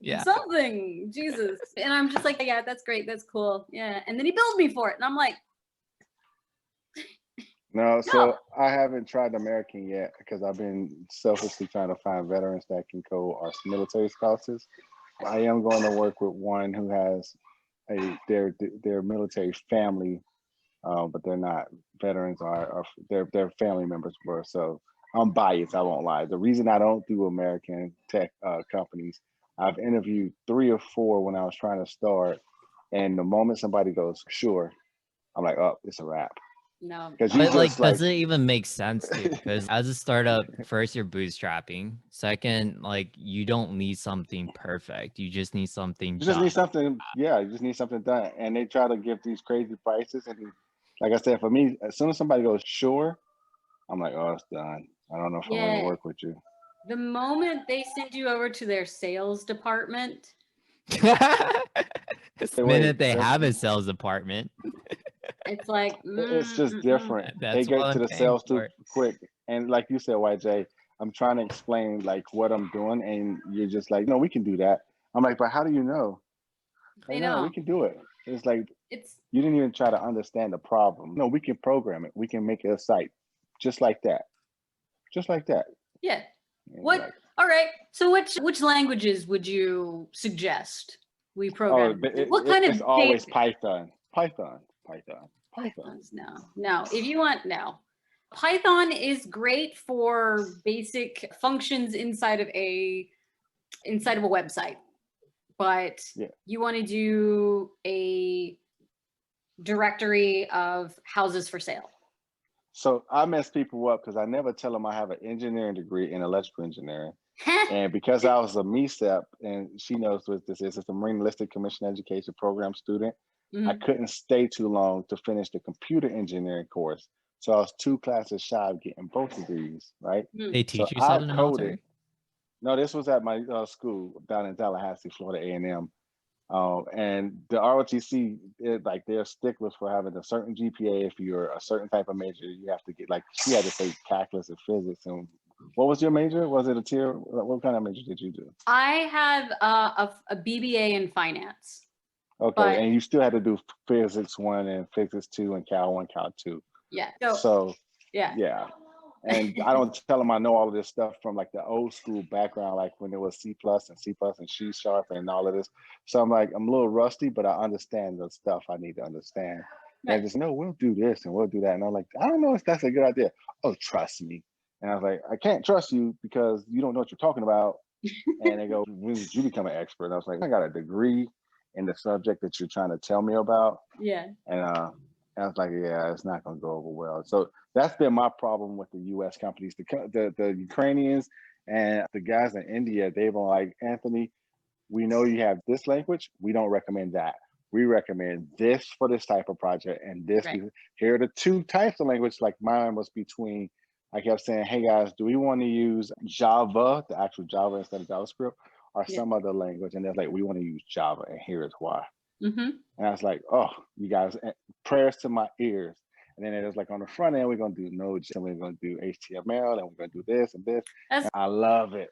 yeah. something, Jesus. And I'm just like, yeah, that's great. That's cool. Yeah. And then he billed me for it. And I'm like, No, so I haven't tried American yet because I've been selfishly trying to find veterans that can go our military spouses. I am going to work with one who has their military family, but they're not veterans. Are their family members were. So I'm biased. I won't lie. The reason I don't do American tech companies, I've interviewed 3 or 4 when I was trying to start, and the moment somebody goes, "Sure," I'm like, "Oh, it's a wrap." no. Because you But like, just like, does it even make sense too? Because as a startup, first you're bootstrapping. Second, like you don't need something perfect. You just need something you just done. need something. Yeah, you just need something done. And they try to give these crazy prices. And like I said, for me, as soon as somebody goes, "Sure," I'm like, "Oh, it's done. I don't know if I want to work with you." The moment they send you over to their sales department, The minute they Wait, have a sales department, it's like, it's just different. They that's get what to I'm the paying sales too for. quick. And like you said, YJ, I'm trying to explain like what I'm doing, and you're just like, "No, we can do that." I'm like, "But how do you know?" they Like, "No, we know. can do it." It's like It's, you didn't even try to understand the problem. No, we can program it. We can make it a site just like that, just like that. yeah. And What? like, All right. So which languages would you suggest we oh, program? What kind it's of always basic? Python, Python, Python, Python. Pythons? No. If you want, no. Python is great for basic functions inside of a website, but Yeah. you want to do a directory of houses for sale. So I mess people up because I never tell them I have an engineering degree in electrical engineering. And because I was a MECEP, and she knows what this is, it's a Marine Enlisted Commission Education Program student. I couldn't stay too long to finish the computer engineering course. So I was 2 classes shy of getting both degrees, right? They So teach you I something in the coded. military? No, this was at my school down in Tallahassee, Florida A&M. And the ROTC, like they're sticklers for having a certain GPA. If you're a certain type of major, you have to get, like, she had to take calculus and physics. And what was your major? Was it a tier? What kind of major did you do? I have a BBA in finance. Okay, But, and you still had to do physics 1 and physics 2 and Cal 1, Cal 2. Yeah. So yeah. And I don't tell them I know all of this stuff from like the old school background, like when it was C plus and C# and all of this. So I'm like, I'm a little rusty, but I understand the stuff I need to understand. Right. And I just, "No, we'll do this and we'll do that." And I'm like, "I don't know if that's a good idea." "Oh, trust me." And I was like, "I can't trust you because you don't know what you're talking about." And they go, "When did you become an expert?" And I was like, "I got a degree in the subject that you're trying to tell me about." Yeah. And I was like, "Yeah, it's not going to go over well." So that's been my problem with the U.S. companies. The Ukrainians and the guys in India, they've been like, "Anthony, we know you have this language. We don't recommend that. We recommend this for this type of project, and this. Right. Here are the 2 types of language." Like mine was between. I kept saying, "Hey guys, do we want to use Java, the actual Java instead of JavaScript, or some other language?" And they're like, "We want to use Java, and here's why." And I was like, "Oh, you guys, prayers to my ears." And then it was like, on the front end, we're going to do Node, and we're going to do HTML, and we're going to do this and this. And I love it.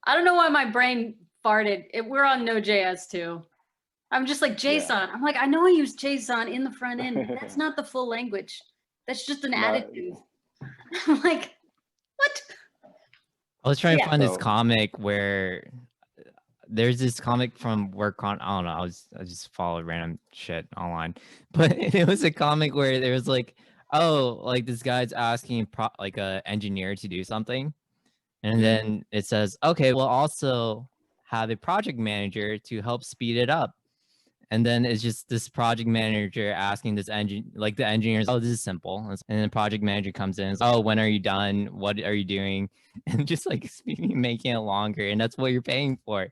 I don't know why my brain farted. We're on Node.js too. I'm just like, JSON. Yeah. I'm like, I know I use JSON in the front end, but that's not the full language. That's just an additive. I'm like, what? I was trying to find this So- comic where there's this comic from work on, I don't know, I just followed random shit online, but it was a comic where there was like, oh, like this guy's asking like a engineer to do something, and then it says, okay, we'll also have a project manager to help speed it up. And then it's just this project manager asking this like the engineers, "Oh, this is simple." And then the project manager comes in and says, "Oh, when are you done? What are you doing?" And just like making it longer. And that's what you're paying for.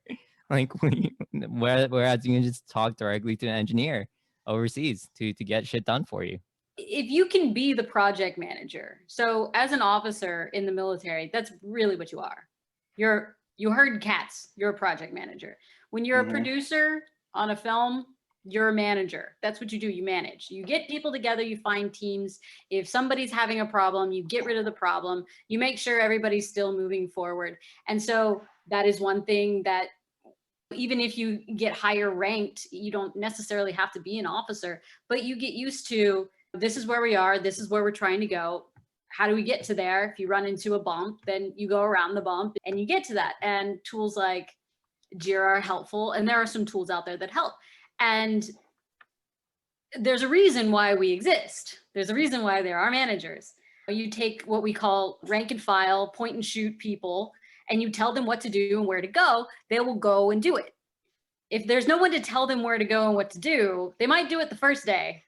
Like, whereas you can just talk directly to an engineer overseas to get shit done for you. If you can be the project manager, so as an officer in the military, that's really what you are. You herd cats. You're a project manager. When you're a producer on a film, You're a manager. That's what you do. You manage. You get people together, you find teams. If somebody's having a problem, you get rid of the problem. You make sure everybody's still moving forward. And so that is one thing that even if you get higher ranked, you don't necessarily have to be an officer, but you get used to, this is where we are. This is where we're trying to go. How do we get to there? If you run into a bump, then you go around the bump and you get to that. And tools like Jira are helpful. And there are some tools out there that help. And there's a reason why we exist. There's a reason why there are managers. You take what we call rank and file, point and shoot people, and you tell them what to do and where to go, they will go and do it. If there's no one to tell them where to go and what to do, they might do it the first day,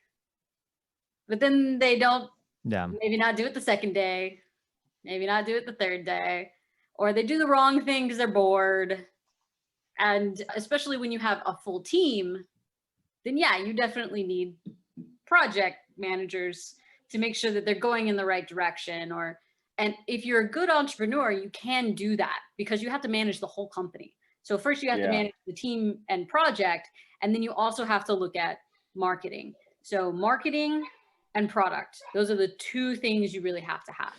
but then they don't, maybe not do it the second day, maybe not do it the third day, or they do the wrong thing because they're bored. And especially when you have a full team, then yeah, you definitely need project managers to make sure that they're going in the right direction. And if you're a good entrepreneur, you can do that because you have to manage the whole company. So first you have to manage the team and project, and then you also have to look at marketing. So marketing and product, those are the two things you really have to have.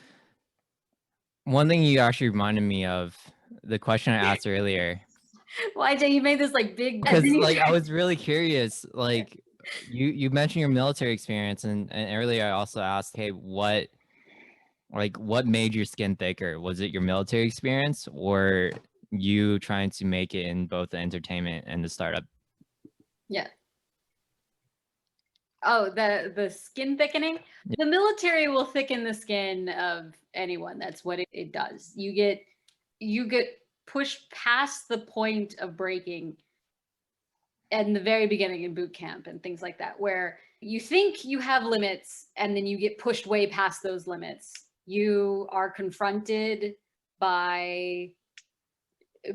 One thing you actually reminded me of the question I asked earlier. Why, Jay, you made this like big, because like I was really curious. Like you mentioned your military experience, and earlier I also asked, hey, what made your skin thicker? Was it your military experience or you trying to make it in both the entertainment and the startup? Yeah. Oh, the skin thickening? Yeah. The military will thicken the skin of anyone. That's what it does. You get pushed past the point of breaking in the very beginning in boot camp and things like that, where you think you have limits and then you get pushed way past those limits. You are confronted by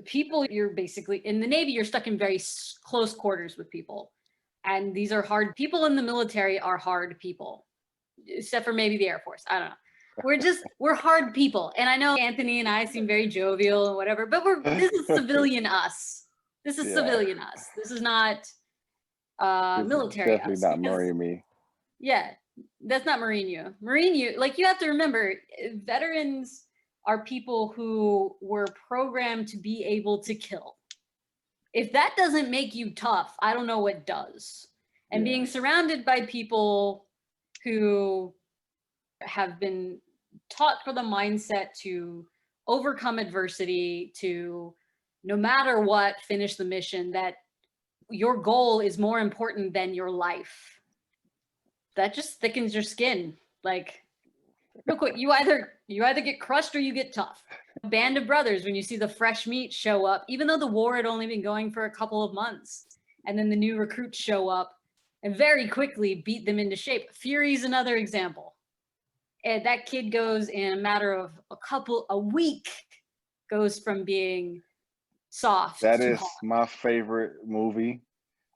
people. You're basically in the Navy, you're stuck in very close quarters with people. And these are hard people. In the military are hard people, except for maybe the Air Force. I don't know. We're hard people. And I know Anthony and I seem very jovial and whatever, but this is civilian us. This is civilian us. This is not military definitely us. Not Marine me. Yeah, that's not Marine you. Marine you, like, you have to remember, veterans are people who were programmed to be able to kill. If that doesn't make you tough, I don't know what does. And being surrounded by people who have been taught for the mindset to overcome adversity, to no matter what, finish the mission, that your goal is more important than your life. That just thickens your skin. Like, real quick, you either get crushed or you get tough. A band of brothers, when you see the fresh meat show up, even though the war had only been going for a couple of months, and then the new recruits show up and very quickly beat them into shape. Fury's another example. And that kid goes in a matter of a week, goes from being soft. That is my favorite movie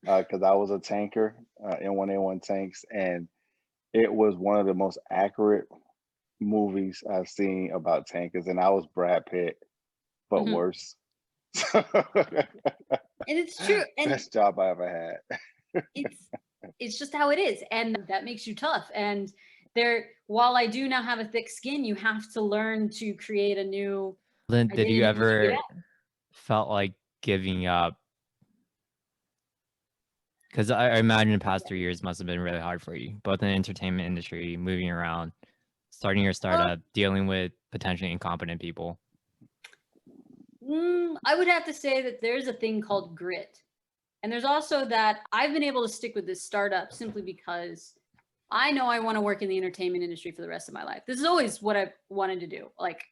because I was a tanker in N1A1 tanks, and it was one of the most accurate movies I've seen about tankers, and I was Brad Pitt, but worse. And it's true. And best job I ever had. it's just how it is, and that makes you tough. And while I do now have a thick skin, you have to learn to create a new. Then did you ever felt like giving up? Because I imagine the past 3 years must have been really hard for you, both in the entertainment industry, moving around, starting your startup, dealing with potentially incompetent people. I would have to say that there's a thing called grit. And there's also that I've been able to stick with this startup simply because I know I want to work in the entertainment industry for the rest of my life. This is always what I've wanted to do. Like,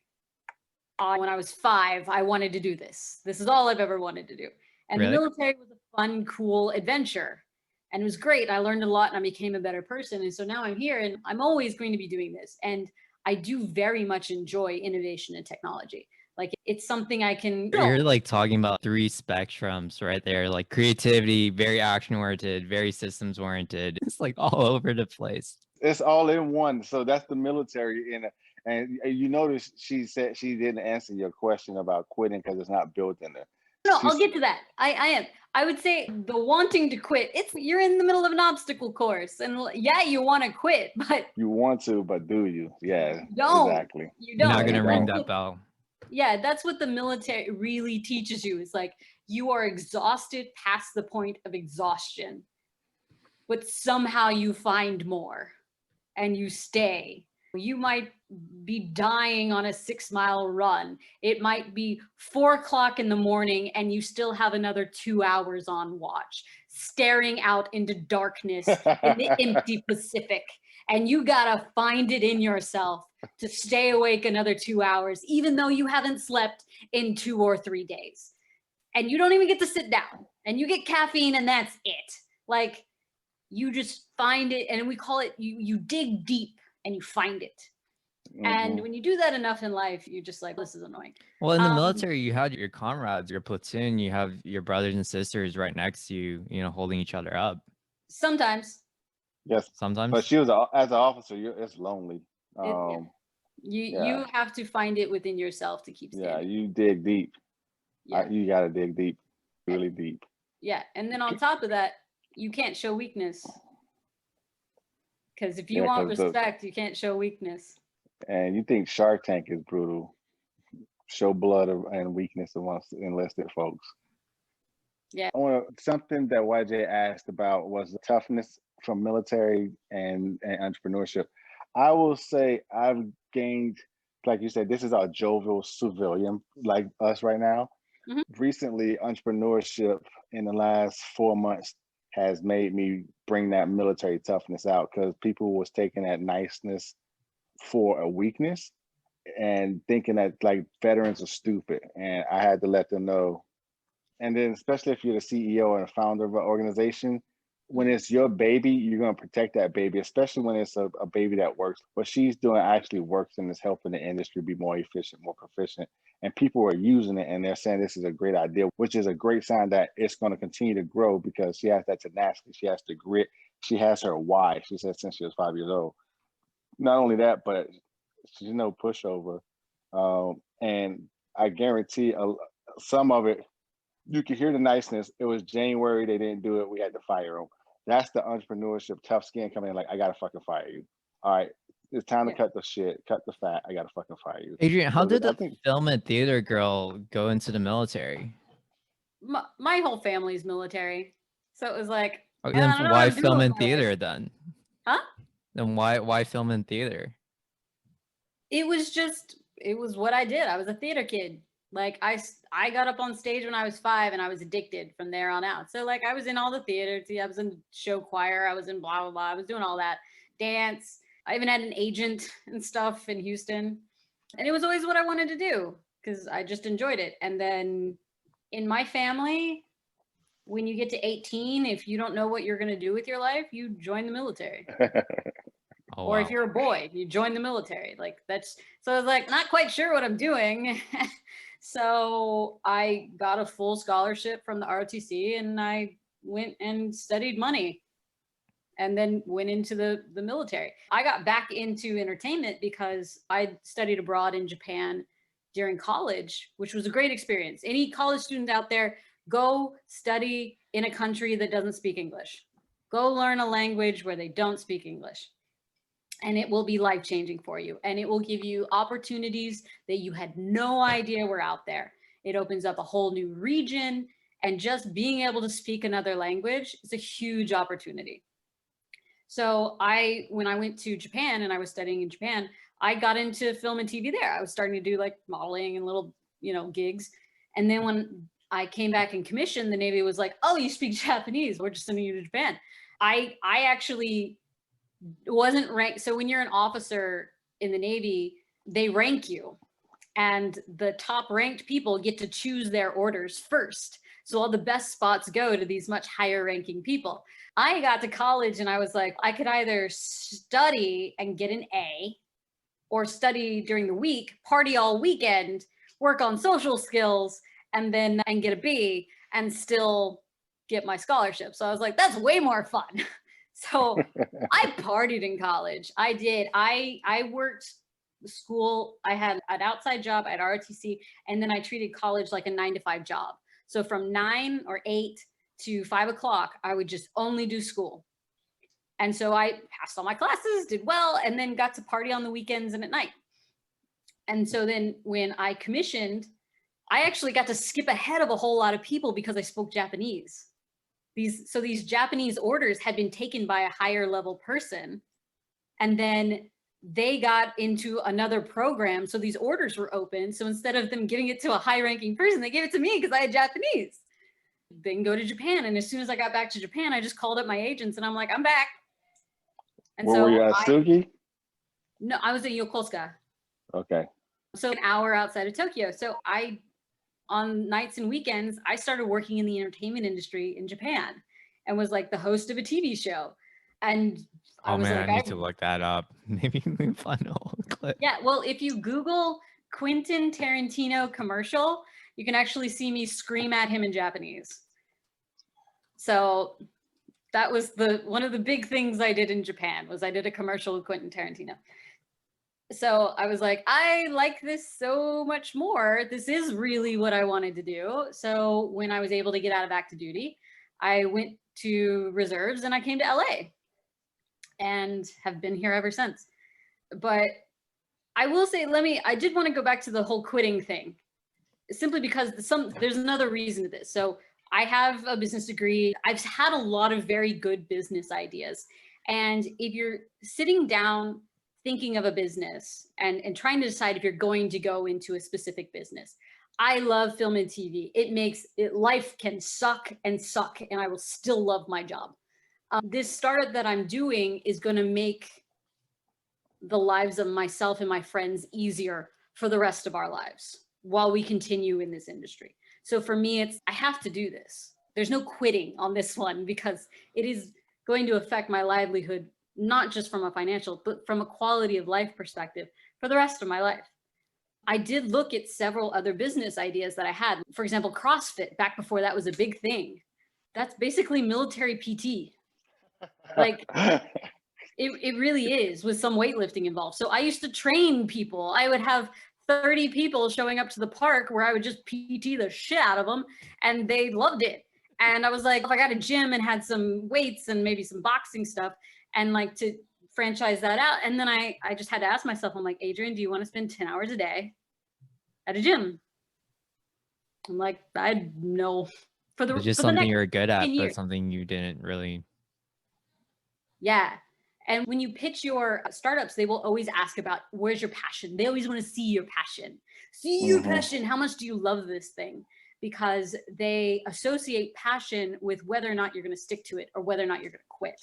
when I was 5, I wanted to do this. This is all I've ever wanted to do. And the military was a fun, cool adventure. And it was great. I learned a lot and I became a better person. And so now I'm here and I'm always going to be doing this. And I do very much enjoy innovation and technology. Like, it's something I can. You're like talking about 3 spectrums right there, like creativity, very action oriented, very systems oriented. It's like all over the place. It's all in one. So that's the military. And you notice she said she didn't answer your question about quitting because it's not built in there. No, I'll get to that. I am. I would say the wanting to quit, you're in the middle of an obstacle course and yeah, you want to quit, but you want to, but do you? Yeah, you don't. exactly. You You're don't. not gonna You ring don't. that bell. Yeah, that's what the military really teaches you. It's like you are exhausted past the point of exhaustion, but somehow you find more and you stay. You might be dying on a 6-mile run. It might be 4 o'clock in the morning and you still have another 2 hours on watch, staring out into darkness in the empty Pacific. And you gotta find it in yourself to stay awake another 2 hours, even though you haven't slept in 2 or 3 days. And you don't even get to sit down and you get caffeine and that's it. Like, you just find it, and we call it, you dig deep and you find it. And when you do that enough in life, you're just like, this is annoying. Well, in the military, you had your comrades, your platoon, you have your brothers and sisters right next to you, you know, holding each other up. Sometimes. Yes. Sometimes. But she was as an officer, it's lonely. You have to find it within yourself to keep standing. Yeah, you dig deep. Yeah. You got to dig deep, really deep. Yeah, and then on top of that, you can't show weakness. Because if you want respect, you can't show weakness. And you think Shark Tank is brutal. Show blood and weakness amongst enlisted folks. Yeah. Something that YJ asked about was the toughness from military and entrepreneurship. I will say I've gained, like you said, this is our jovial civilian like us right now. Mm-hmm. Recently, entrepreneurship in the last 4 months has made me bring that military toughness out, because people was taking that niceness for a weakness and thinking that like veterans are stupid. And I had to let them know. And then especially if you're the CEO and a founder of an organization, when it's your baby, you're going to protect that baby, especially when it's a baby that works. What she's doing actually works and is helping the industry be more efficient, more proficient. And people are using it and they're saying this is a great idea, which is a great sign that it's going to continue to grow, because she has that tenacity, she has the grit, she has her why. She said since she was 5 years old. Not only that, but she's no pushover. And I guarantee some of it, you can hear the niceness. It was January, they didn't do it, we had to fire them. That's the entrepreneurship, tough skin coming in like, I gotta fucking fire you. All right, it's time to cut the shit, cut the fat, I gotta fucking fire you. Adrienne, how did the film and theater girl go into the military? My whole family's military. So it was like, okay, then why film and theater then? Huh? Then why film and theater? It was what I did. I was a theater kid. Like I got up on stage when I was 5 and I was addicted from there on out. So like I was in all the theater. I was in show choir. I was in blah, blah, blah. I was doing all that. Dance. I even had an agent and stuff in Houston. And it was always what I wanted to do because I just enjoyed it. And then in my family, when you get to 18, if you don't know what you're going to do with your life, you join the military. Oh, or if you're a boy, you join the military. Like so I was like, not quite sure what I'm doing. So I got a full scholarship from the ROTC and I went and studied money and then went into the military. I got back into entertainment because I studied abroad in Japan during college, which was a great experience. Any college student out there, go study in a country that doesn't speak English. Go learn a language where they don't speak English. And it will be life-changing for you. And it will give you opportunities that you had no idea were out there. It opens up a whole new region, and just being able to speak another language is a huge opportunity. So when I went to Japan and I was studying in Japan, I got into film and TV there. I was starting to do like modeling and little, gigs. And then when I came back in commission, the Navy was like, oh, you speak Japanese. We're just sending you to Japan. I actually wasn't ranked. So when you're an officer in the Navy, they rank you, and the top ranked people get to choose their orders first. So all the best spots go to these much higher ranking people. I got to college and I was like, I could either study and get an A, or study during the week, party all weekend, work on social skills, and get a B and still get my scholarship. So I was like, that's way more fun. So I partied in college. I did. I worked school. I had an outside job at ROTC, and then I treated college like a 9-to-5 job. So from 9 or 8 to 5 o'clock, I would just only do school. And so I passed all my classes, did well, and then got to party on the weekends and at night. And so then when I commissioned, I actually got to skip ahead of a whole lot of people because I spoke Japanese. These Japanese orders had been taken by a higher level person, and then they got into another program. So these orders were open. So instead of them giving it to a high ranking person, they gave it to me because I had Japanese. Then go to Japan. And as soon as I got back to Japan, I just called up my agents and I'm like, I'm back. And Where were you at, Sugi? No, I was at Yokosuka. Okay. So an hour outside of Tokyo. So on nights and weekends, I started working in the entertainment industry in Japan and was like the host of a TV show. And I was like, I need to look that up. Maybe we can find a whole clip. Yeah, well, if you Google Quentin Tarantino commercial, you can actually see me scream at him in Japanese. So that was one of the big things I did in Japan was I did a commercial with Quentin Tarantino. So I was like, I like this so much more. This is really what I wanted to do. So when I was able to get out of active duty, I went to reserves and I came to LA and have been here ever since. But I will say, I did want to go back to the whole quitting thing, simply because there's another reason to this. So I have a business degree. I've had a lot of very good business ideas. And if you're sitting down thinking of a business and trying to decide if you're going to go into a specific business, I love film and TV. Life can suck, and I will still love my job. This startup that I'm doing is going to make the lives of myself and my friends easier for the rest of our lives while we continue in this industry. So for me, I have to do this. There's no quitting on this one because it is going to affect my livelihood, not just from a financial, but from a quality of life perspective for the rest of my life. I did look at several other business ideas that I had. For example, CrossFit, back before that was a big thing. That's basically military PT. Like, it really is, with some weightlifting involved. So I used to train people. I would have 30 people showing up to the park where I would just PT the shit out of them, and they loved it. And I was like, if I got a gym and had some weights and maybe some boxing stuff, and like to franchise that out. And then I just had to ask myself, I'm like, Adrienne, do you want to spend 10 hours a day at a gym? I'm like, I know. It's just something you're good at, but something you didn't really. Yeah. And when you pitch your startups, they will always ask about, where's your passion? They always want to see your passion. See your passion. How much do you love this thing? Because they associate passion with whether or not you're going to stick to it or whether or not you're going to quit.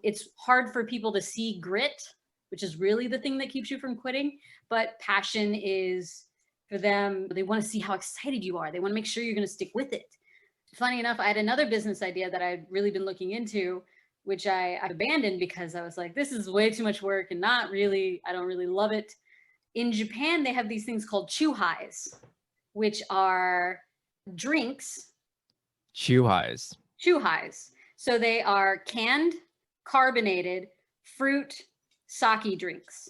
It's hard for people to see grit, which is really the thing that keeps you from quitting. But passion is, for them, they want to see how excited you are. They want to make sure you're going to stick with it. Funny enough, I had another business idea that I'd really been looking into, which I abandoned because I was like, this is way too much work and I don't really love it. In Japan, they have these things called chuhais, which are drinks. Chuhais. So they are canned, carbonated fruit sake drinks.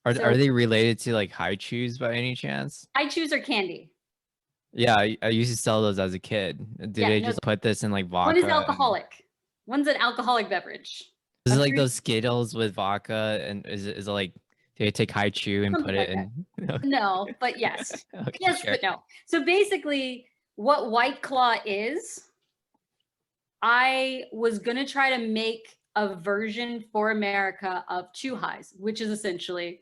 Are they related to like haichus by any chance? Haichus are candy. Yeah, I used to sell those as a kid. They just put this in like vodka? One is alcoholic. One's an alcoholic beverage. Is it like those Skittles with vodka? And is it like, do they take haichu and put it in? No, but yes. Okay, yes, sure. But no. So basically what White Claw is, I was going to try to make a version for America of chuhais, which is essentially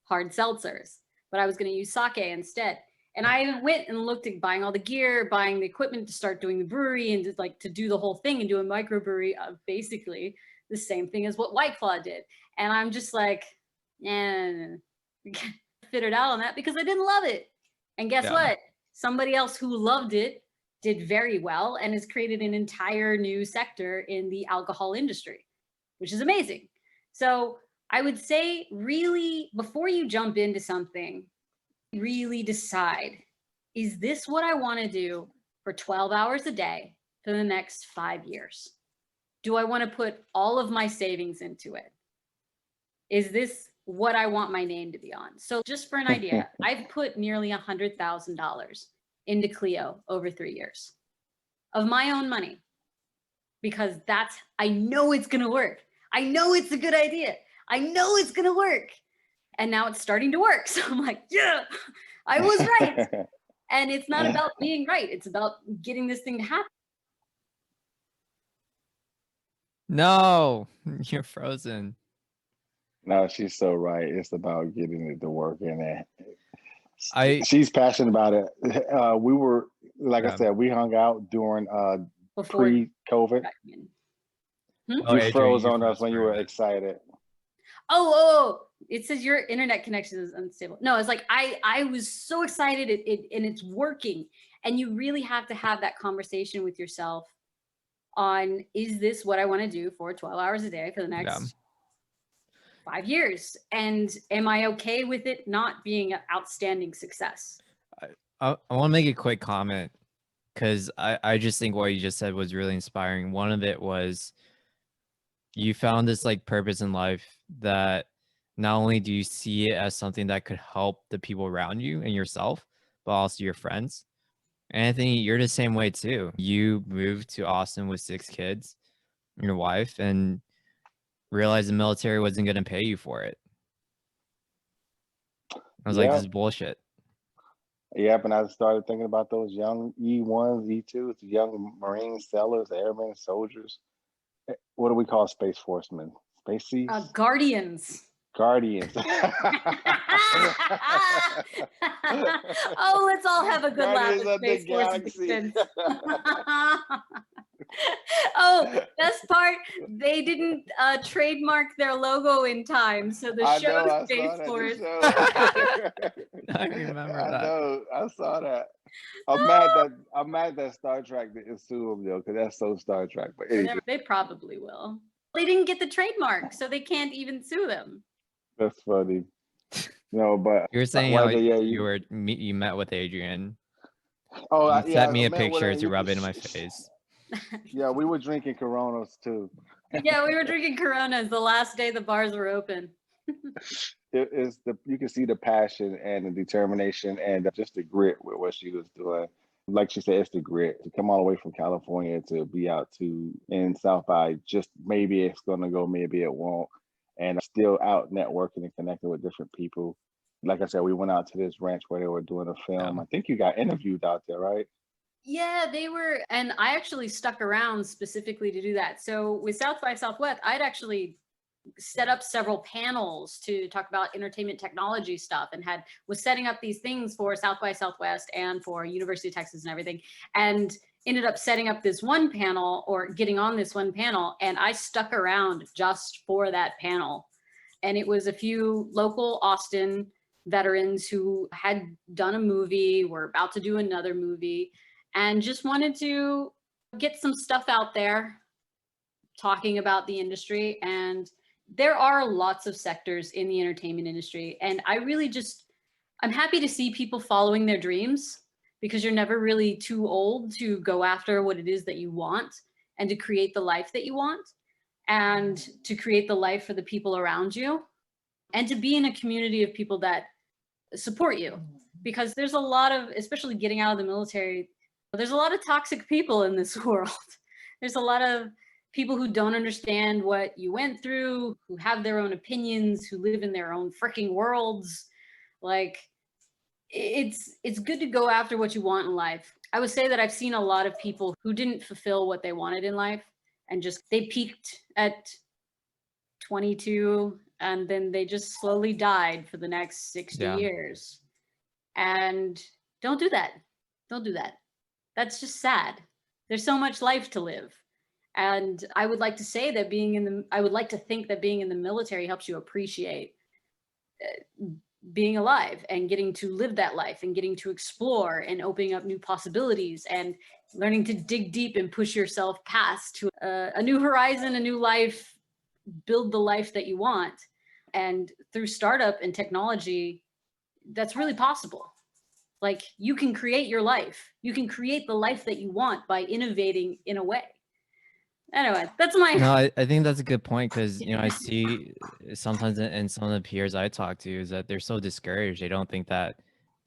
hard seltzers, but I was going to use sake instead. And I went and looked at buying all the gear, buying the equipment to start doing the brewery and to do the whole thing and do a microbrewery of basically the same thing as what White Claw did. And I'm just like, figured out on that because I didn't love it. And guess what? Somebody else who loved it did very well and has created an entire new sector in the alcohol industry, which is amazing. So I would say, really, before you jump into something, really decide, is this what I want to do for 12 hours a day for the next 5 years? Do I want to put all of my savings into it? Is this what I want my name to be on? So just for an idea, I've put nearly $100,000 into Klio over 3 years of my own money, because I know it's going to work. I know it's a good idea. I know it's going to work. And now it's starting to work. So I'm like, yeah, I was right. And it's not about being right. It's about getting this thing to happen. No, you're frozen. No, she's so right. It's about getting it to work, and she's passioned about it. We were, like I said, we hung out during pre-COVID. You froze on us when you were excited. Oh, it says your internet connection is unstable. No, it's like I was so excited and it's working. And you really have to have that conversation with yourself on, is this what I want to do for 12 hours a day for the next 5 years? And am I okay with it not being an outstanding success? I want to make a quick comment, because I just think what you just said was really inspiring. One of it was you found this like purpose in life that not only do you see it as something that could help the people around you and yourself, but also your friends. Anthony, you're the same way too. You moved to Austin with 6 kids, your wife, and realized the military wasn't going to pay you for it. I was like, this is bullshit. Yep, and I started thinking about those young E1s, E2s, the young Marines, sailors, airmen, soldiers. What do we call Space Forcemen? Spaceys? Guardians. Guardians. Oh, let's all have a good Guardians laugh of at Space the Force Galaxy. Existence. Oh, best part, they didn't trademark their logo in time, so the show Space Force. I remember that. I know, I saw that. I'm mad that Star Trek didn't sue them though, because that's so Star Trek. But anyway. They probably will. They didn't get the trademark, so they can't even sue them. That's funny. No, but you were saying you met with Adrienne. Oh, you sent me a picture to rub it in my face. Yeah, we were drinking Coronas too. Yeah, we were drinking Coronas the last day the bars were open. You can see the passion and the determination and just the grit with what she was doing. Like she said, it's the grit to come all the way from California to be out in South by. Just maybe it's gonna go, maybe it won't, and still out networking and connecting with different people. Like I said, we went out to this ranch where they were doing a film. I think you got interviewed out there, right? Yeah, they were, and I actually stuck around specifically to do that. So with South by Southwest, I'd actually set up several panels to talk about entertainment technology stuff, and was setting up these things for South by Southwest and for University of Texas and everything, and ended up setting up this one panel, or getting on this one panel, and I stuck around just for that panel. And it was a few local Austin veterans who had done a movie, were about to do another movie, and just wanted to get some stuff out there talking about the industry. And there are lots of sectors in the entertainment industry. And I'm happy to see people following their dreams, because you're never really too old to go after what it is that you want and to create the life that you want, and to create the life for the people around you, and to be in a community of people that support you. Because there's a lot of, especially getting out of the military, there's a lot of toxic people in this world. There's a lot of people who don't understand what you went through, who have their own opinions, who live in their own freaking worlds. Like, it's good to go after what you want in life. I would say that I've seen a lot of people who didn't fulfill what they wanted in life, and they peaked at 22, and then they just slowly died for the next 60 years. And don't do that. Don't do that. That's just sad. There's so much life to live. And I would like to say that I would like to think that being in the military helps you appreciate being alive and getting to live that life and getting to explore and opening up new possibilities and learning to dig deep and push yourself past to a new horizon, a new life, build the life that you want. And through startup and technology, that's really possible. Like, you can create your life. You can create the life that you want by innovating in a way. Anyway, that's my... No, I think that's a good point, because, I see sometimes in some of the peers I talk to is that they're so discouraged. They don't think that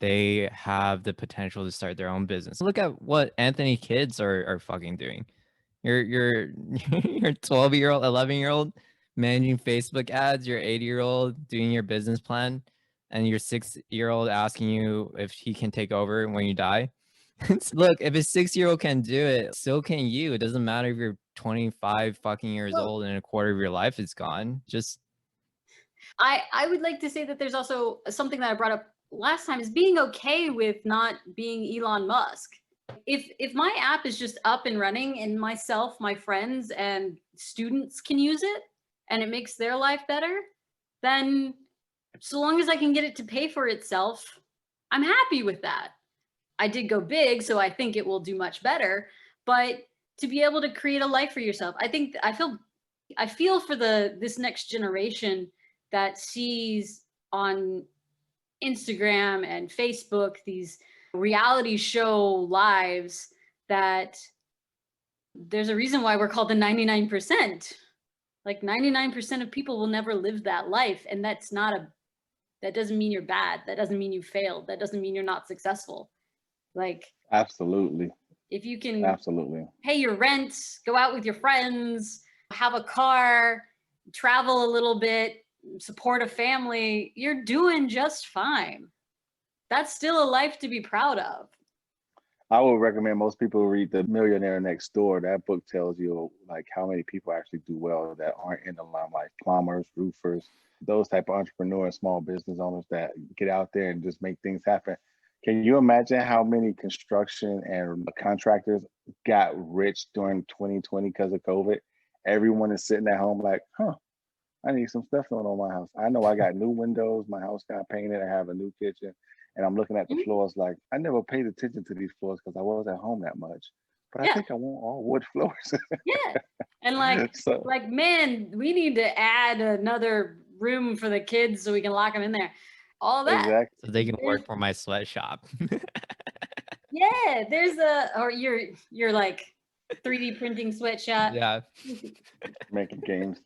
they have the potential to start their own business. Look at what Anthony kids are fucking doing. You're 12-year-old, 11-year-old managing Facebook ads, your 80-year-old doing your business plan, and your 6-year-old asking you if he can take over when you die. Look, if a 6-year-old can do it, so can you. It doesn't matter if you're 25 fucking years old and a quarter of your life is gone. Just I would like to say that there's also something that I brought up last time, is being okay with not being Elon Musk. If my app is just up and running and myself, my friends, and students can use it and it makes their life better, then so long as I can get it to pay for itself, I'm happy with that. I did go big, so I think it will do much better, but to be able to create a life for yourself, I feel for this next generation that sees on Instagram and Facebook these reality show lives, that there's a reason why we're called the 99%. Like 99% of people will never live that life, and that doesn't mean you're bad. That doesn't mean you failed. That doesn't mean you're not successful. Like, absolutely, if you can absolutely pay your rent, go out with your friends, have a car, travel a little bit, support a family, you're doing just fine. That's still a life to be proud of. I would recommend most people read The Millionaire Next Door. That book tells you like how many people actually do well that aren't in the limelight: plumbers, roofers, those type of entrepreneurs, small business owners that get out there and just make things happen. Can you imagine how many construction and contractors got rich during 2020 because of COVID? Everyone is sitting at home like, I need some stuff going on my house. I know I got new windows, my house got painted, I have a new kitchen, and I'm looking at the floors like, I never paid attention to these floors because I wasn't at home that much. But I think I want all wood floors. Yeah. And like, man, we need to add another room for the kids so we can lock them in there. All that. Exactly. so they can work for my sweatshop. Yeah, or you're like 3D printing sweatshop. Yeah. Making games.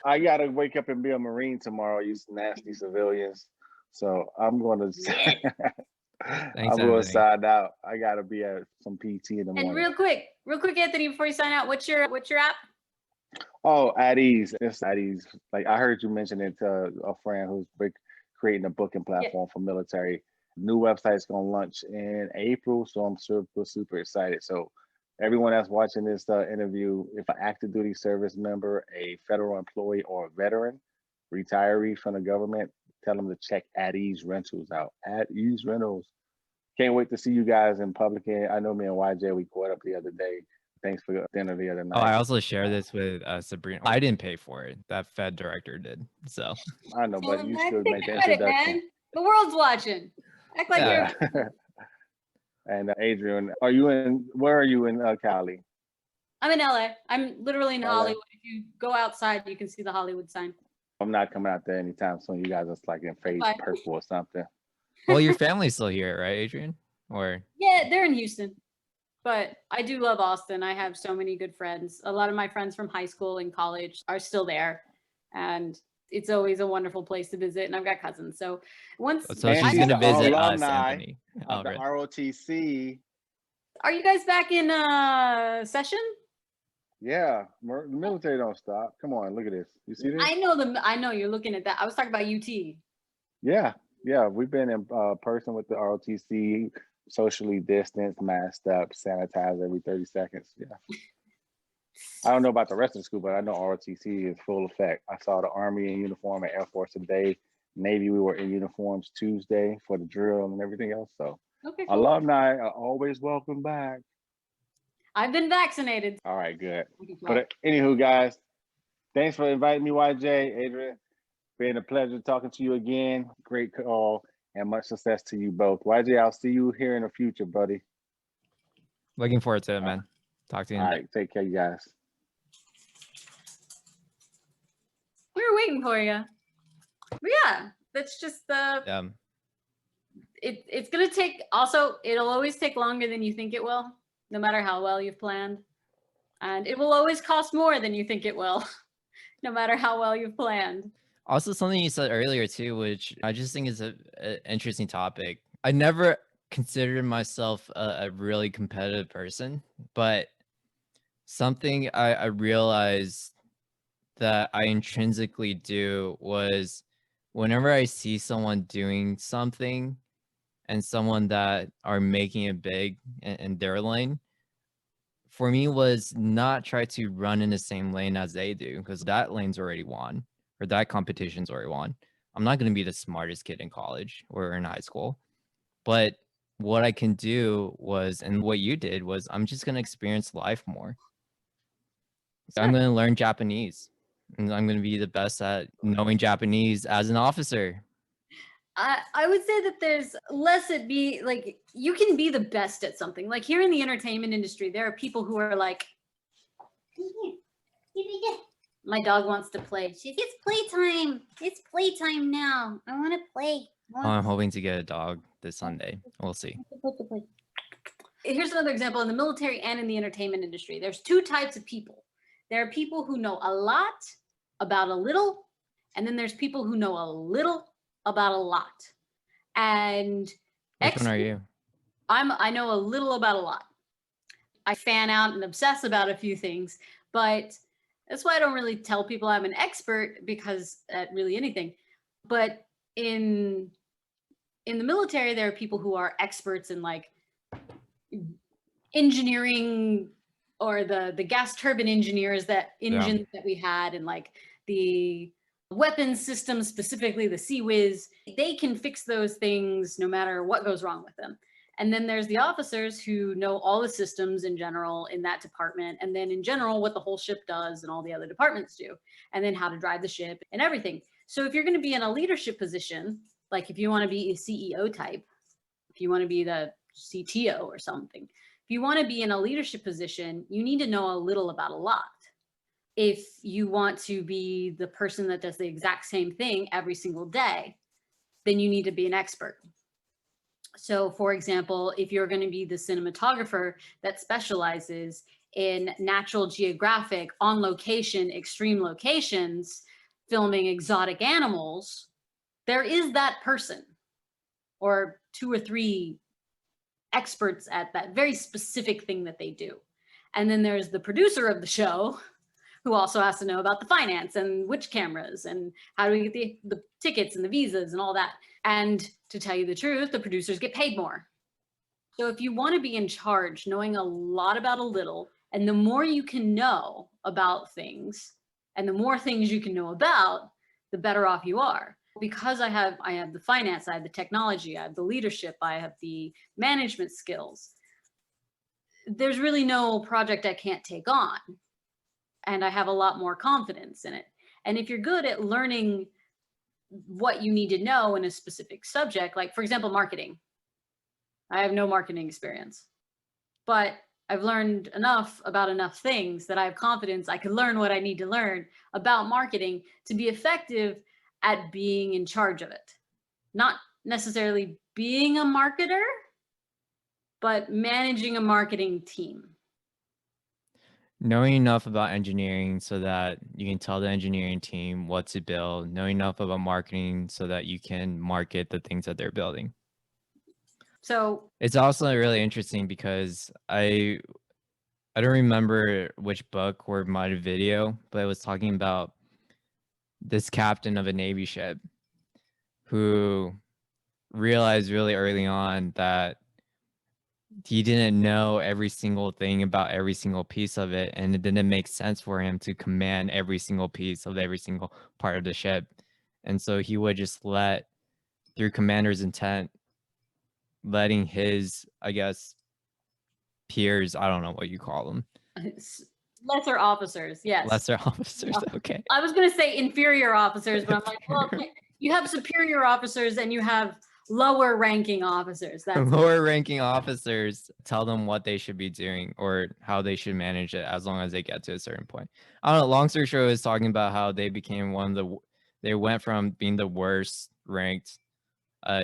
I gotta wake up and be a Marine tomorrow, you nasty civilians. So I'm gonna I'm gonna sign out. I gotta be at some PT in the morning. And real quick, Anthony, before you sign out, what's your app? Oh, at ease. It's at ease. Like I heard you mention it to a friend who's creating a booking platform for military. New website's gonna launch in April, so I'm super excited. So everyone that's watching this interview, if an active duty service member, a federal employee, or a veteran, retiree from the government, tell them to check At Ease Rentals out. At Ease Rentals. Can't wait to see you guys in public. I know me and YJ, we caught up the other day. Thanks for dinner the other night. Oh, I also share this with Sabrina. I didn't pay for it. That Fed director did. So I know, but you still make the introduction. Man. The world's watching. Act like you're. And Adrienne, where are you in Cali? I'm in LA. I'm literally in Hollywood. If you go outside, you can see the Hollywood sign. I'm not coming out there anytime soon. You guys are like in phase purple or something. Well, your family's still here, right, Adrienne? Or yeah, they're in Houston. But I do love Austin. I have so many good friends. A lot of my friends from high school and college are still there. And it's always a wonderful place to visit. And I've got cousins. So she's going to visit us, Anthony. The ROTC. Are you guys back in session? Yeah. The military don't stop. Come on, look at this. You see this? I know you're looking at that. I was talking about UT. Yeah. We've been in person with the ROTC. Socially distanced, masked up, sanitized every 30 seconds. Yeah. I don't know about the rest of the school, but I know ROTC is full effect. I saw the Army in uniform and Air Force today. Navy, we were in uniforms Tuesday for the drill and everything else. So cool. Alumni are always welcome back. I've been vaccinated. All right, good. But anywho, guys, thanks for inviting me, YJ, Adrienne. Been a pleasure talking to you again. Great call. And much success to you both. YJ, I'll see you here in the future, buddy. Looking forward to it, man. Talk to you. All right, take care, you guys. We were waiting for you. But yeah, that's just it's gonna take. Also, it'll always take longer than you think it will, no matter how well you've planned, and it will always cost more than you think it will, no matter how well you've planned. Also, something you said earlier too, which I just think is an interesting topic. I never considered myself a really competitive person, but something I realized that I intrinsically do was whenever I see someone doing something and someone that are making it big in their lane, for me was not try to run in the same lane as they do, because that lane's already won or that competition's already won. I'm not going to be the smartest kid in college or in high school, but what I can do was, and what you did was, I'm just going to experience life more. So I'm going to learn Japanese, and I'm going to be the best at knowing Japanese as an officer. I would say that there's less at be like, you can be the best at something. Like here in the entertainment industry, there are people who are like, my dog wants to play. It's playtime. It's playtime now. I want to play. I'm hoping to get a dog this Sunday. We'll see. Here's another example in the military and in the entertainment industry. There's two types of people. There are people who know a lot about a little, and then there's people who know a little about a lot. And which one are you? I know a little about a lot. I fan out and obsess about a few things, but that's why I don't really tell people I'm an expert, because at really anything. But in the military, there are people who are experts in like engineering, or the gas turbine engineers, that engines that we had, and like the weapons systems, specifically the Sea-Whiz. They can fix those things no matter what goes wrong with them. And then there's the officers who know all the systems in general in that department, and then in general what the whole ship does and all the other departments do, and then how to drive the ship and everything. So if you're going to be in a leadership position, like if you want to be a CEO type, if you want to be the CTO or something, if you want to be in a leadership position, you need to know a little about a lot. If you want to be the person that does the exact same thing every single day, then you need to be an expert. So for example, if you're going to be the cinematographer that specializes in Natural Geographic, on location, extreme locations, filming exotic animals, there is that person, or two or three experts at that very specific thing that they do. And then there's the producer of the show, who also has to know about the finance and which cameras and how do we get the tickets and the visas and all that. And to tell you the truth, the producers get paid more. So if you want to be in charge, knowing a lot about a little, and the more you can know about things and the more things you can know about, the better off you are. Because I have the finance, I have the technology, I have the leadership, I have the management skills. There's really no project I can't take on. And I have a lot more confidence in it. And if you're good at learning what you need to know in a specific subject, like for example, marketing. I have no marketing experience, but I've learned enough about enough things that I have confidence I can learn what I need to learn about marketing to be effective at being in charge of it. Not necessarily being a marketer, but managing a marketing team. Knowing enough about engineering so that you can tell the engineering team what to build, knowing enough about marketing so that you can market the things that they're building. So it's also really interesting because I don't remember which book or my video, but it was talking about this captain of a Navy ship who realized really early on that he didn't know every single thing about every single piece of it, and it didn't make sense for him to command every single piece of every single part of the ship. And so he would just through commander's intent, letting his, I guess, peers, I don't know what you call them. Lesser officers, yes. Lesser officers, okay. I was going to say inferior officers, but I'm like, well, okay. You have superior officers and you have lower ranking officers. That's lower ranking officers tell them what they should be doing or how they should manage it as long as they get to a certain point. I don't know. Long story short is talking about how they became they went from being the worst ranked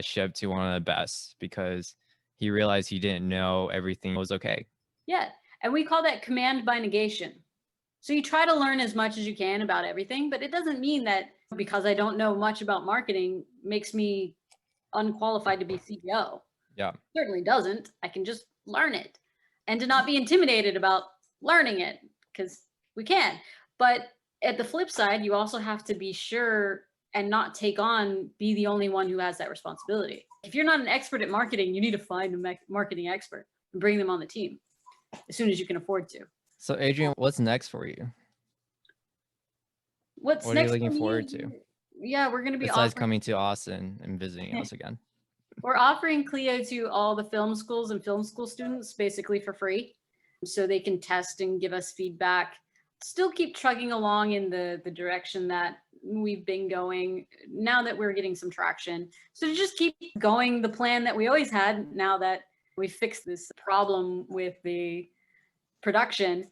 ship to one of the best because he realized he didn't know everything was okay. Yeah. And we call that command by negation. So you try to learn as much as you can about everything, but it doesn't mean that because I don't know much about marketing makes me unqualified to be CEO. Yeah. Certainly doesn't. I can just learn it, and to not be intimidated about learning it, because we can. But at the flip side, you also have to be sure and not be the only one who has that responsibility. If you're not an expert at marketing, you need to find a marketing expert and bring them on the team as soon as you can afford to. So Adrienne, what's next for you? What are you looking forward to? Yeah, we're going to be besides coming to Austin and visiting us again. We're offering Klio to all the film schools and film school students basically for free, so they can test and give us feedback. Still keep trucking along in the direction that we've been going now that we're getting some traction. So to just keep going the plan that we always had now that we fixed this problem with the production.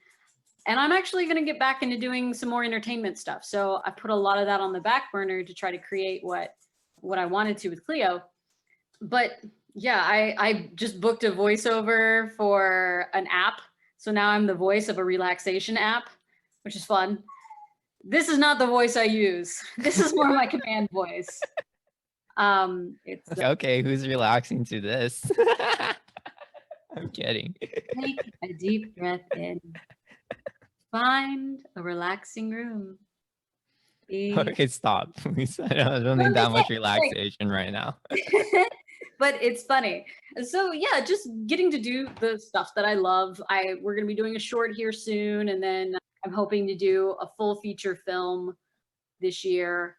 And I'm actually going to get back into doing some more entertainment stuff. So I put a lot of that on the back burner to try to create what I wanted to with Klio. But yeah, I just booked a voiceover for an app. So now I'm the voice of a relaxation app, which is fun. This is not the voice I use. This is more my command voice. It's okay, who's relaxing to this? I'm kidding. Take a deep breath in. Find a relaxing room. Okay, stop. I don't need that much relaxation right now. But it's funny. So yeah, just getting to do the stuff that I love. We're going to be doing a short here soon, and then I'm hoping to do a full feature film this year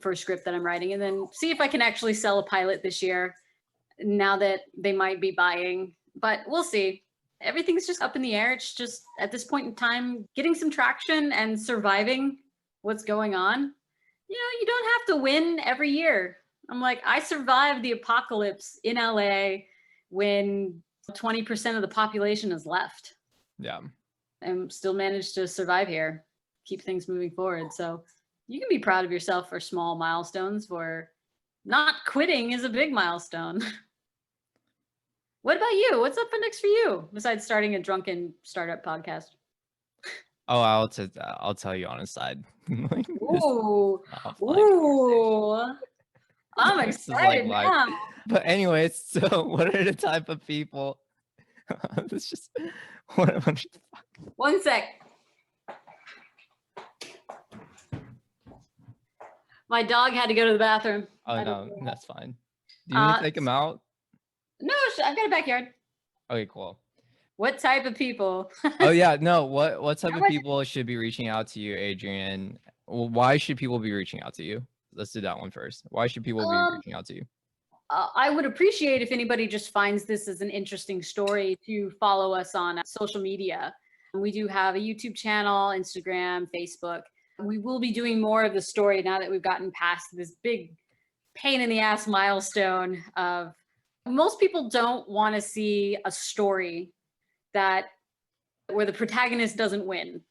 for a script that I'm writing, and then see if I can actually sell a pilot this year now that they might be buying, but we'll see. Everything's just up in the air. It's just at this point in time, getting some traction and surviving what's going on. You know, you don't have to win every year. I'm like, I survived the apocalypse in LA when 20% of the population is left. Yeah. And still managed to survive here, keep things moving forward. So you can be proud of yourself for small milestones. For not quitting is a big milestone. What about you? What's up next for you besides starting a drunken startup podcast? Oh, I'll tell you on the side. Ooh, I'm excited now. But anyways, so what are the type of people? This just what? 1 sec. My dog had to go to the bathroom. Oh no, that's fine. Do you need to take him out? No, I've got a backyard. Okay, cool. What type of people? Oh yeah, no. What type of people should be reaching out to you, Adrienne? Why should people be reaching out to you? Let's do that one first. Why should people be reaching out to you? I would appreciate if anybody just finds this as an interesting story to follow us on social media. We do have a YouTube channel, Instagram, Facebook. We will be doing more of the story now that we've gotten past this big pain in the ass milestone of most people don't want to see a story where the protagonist doesn't win.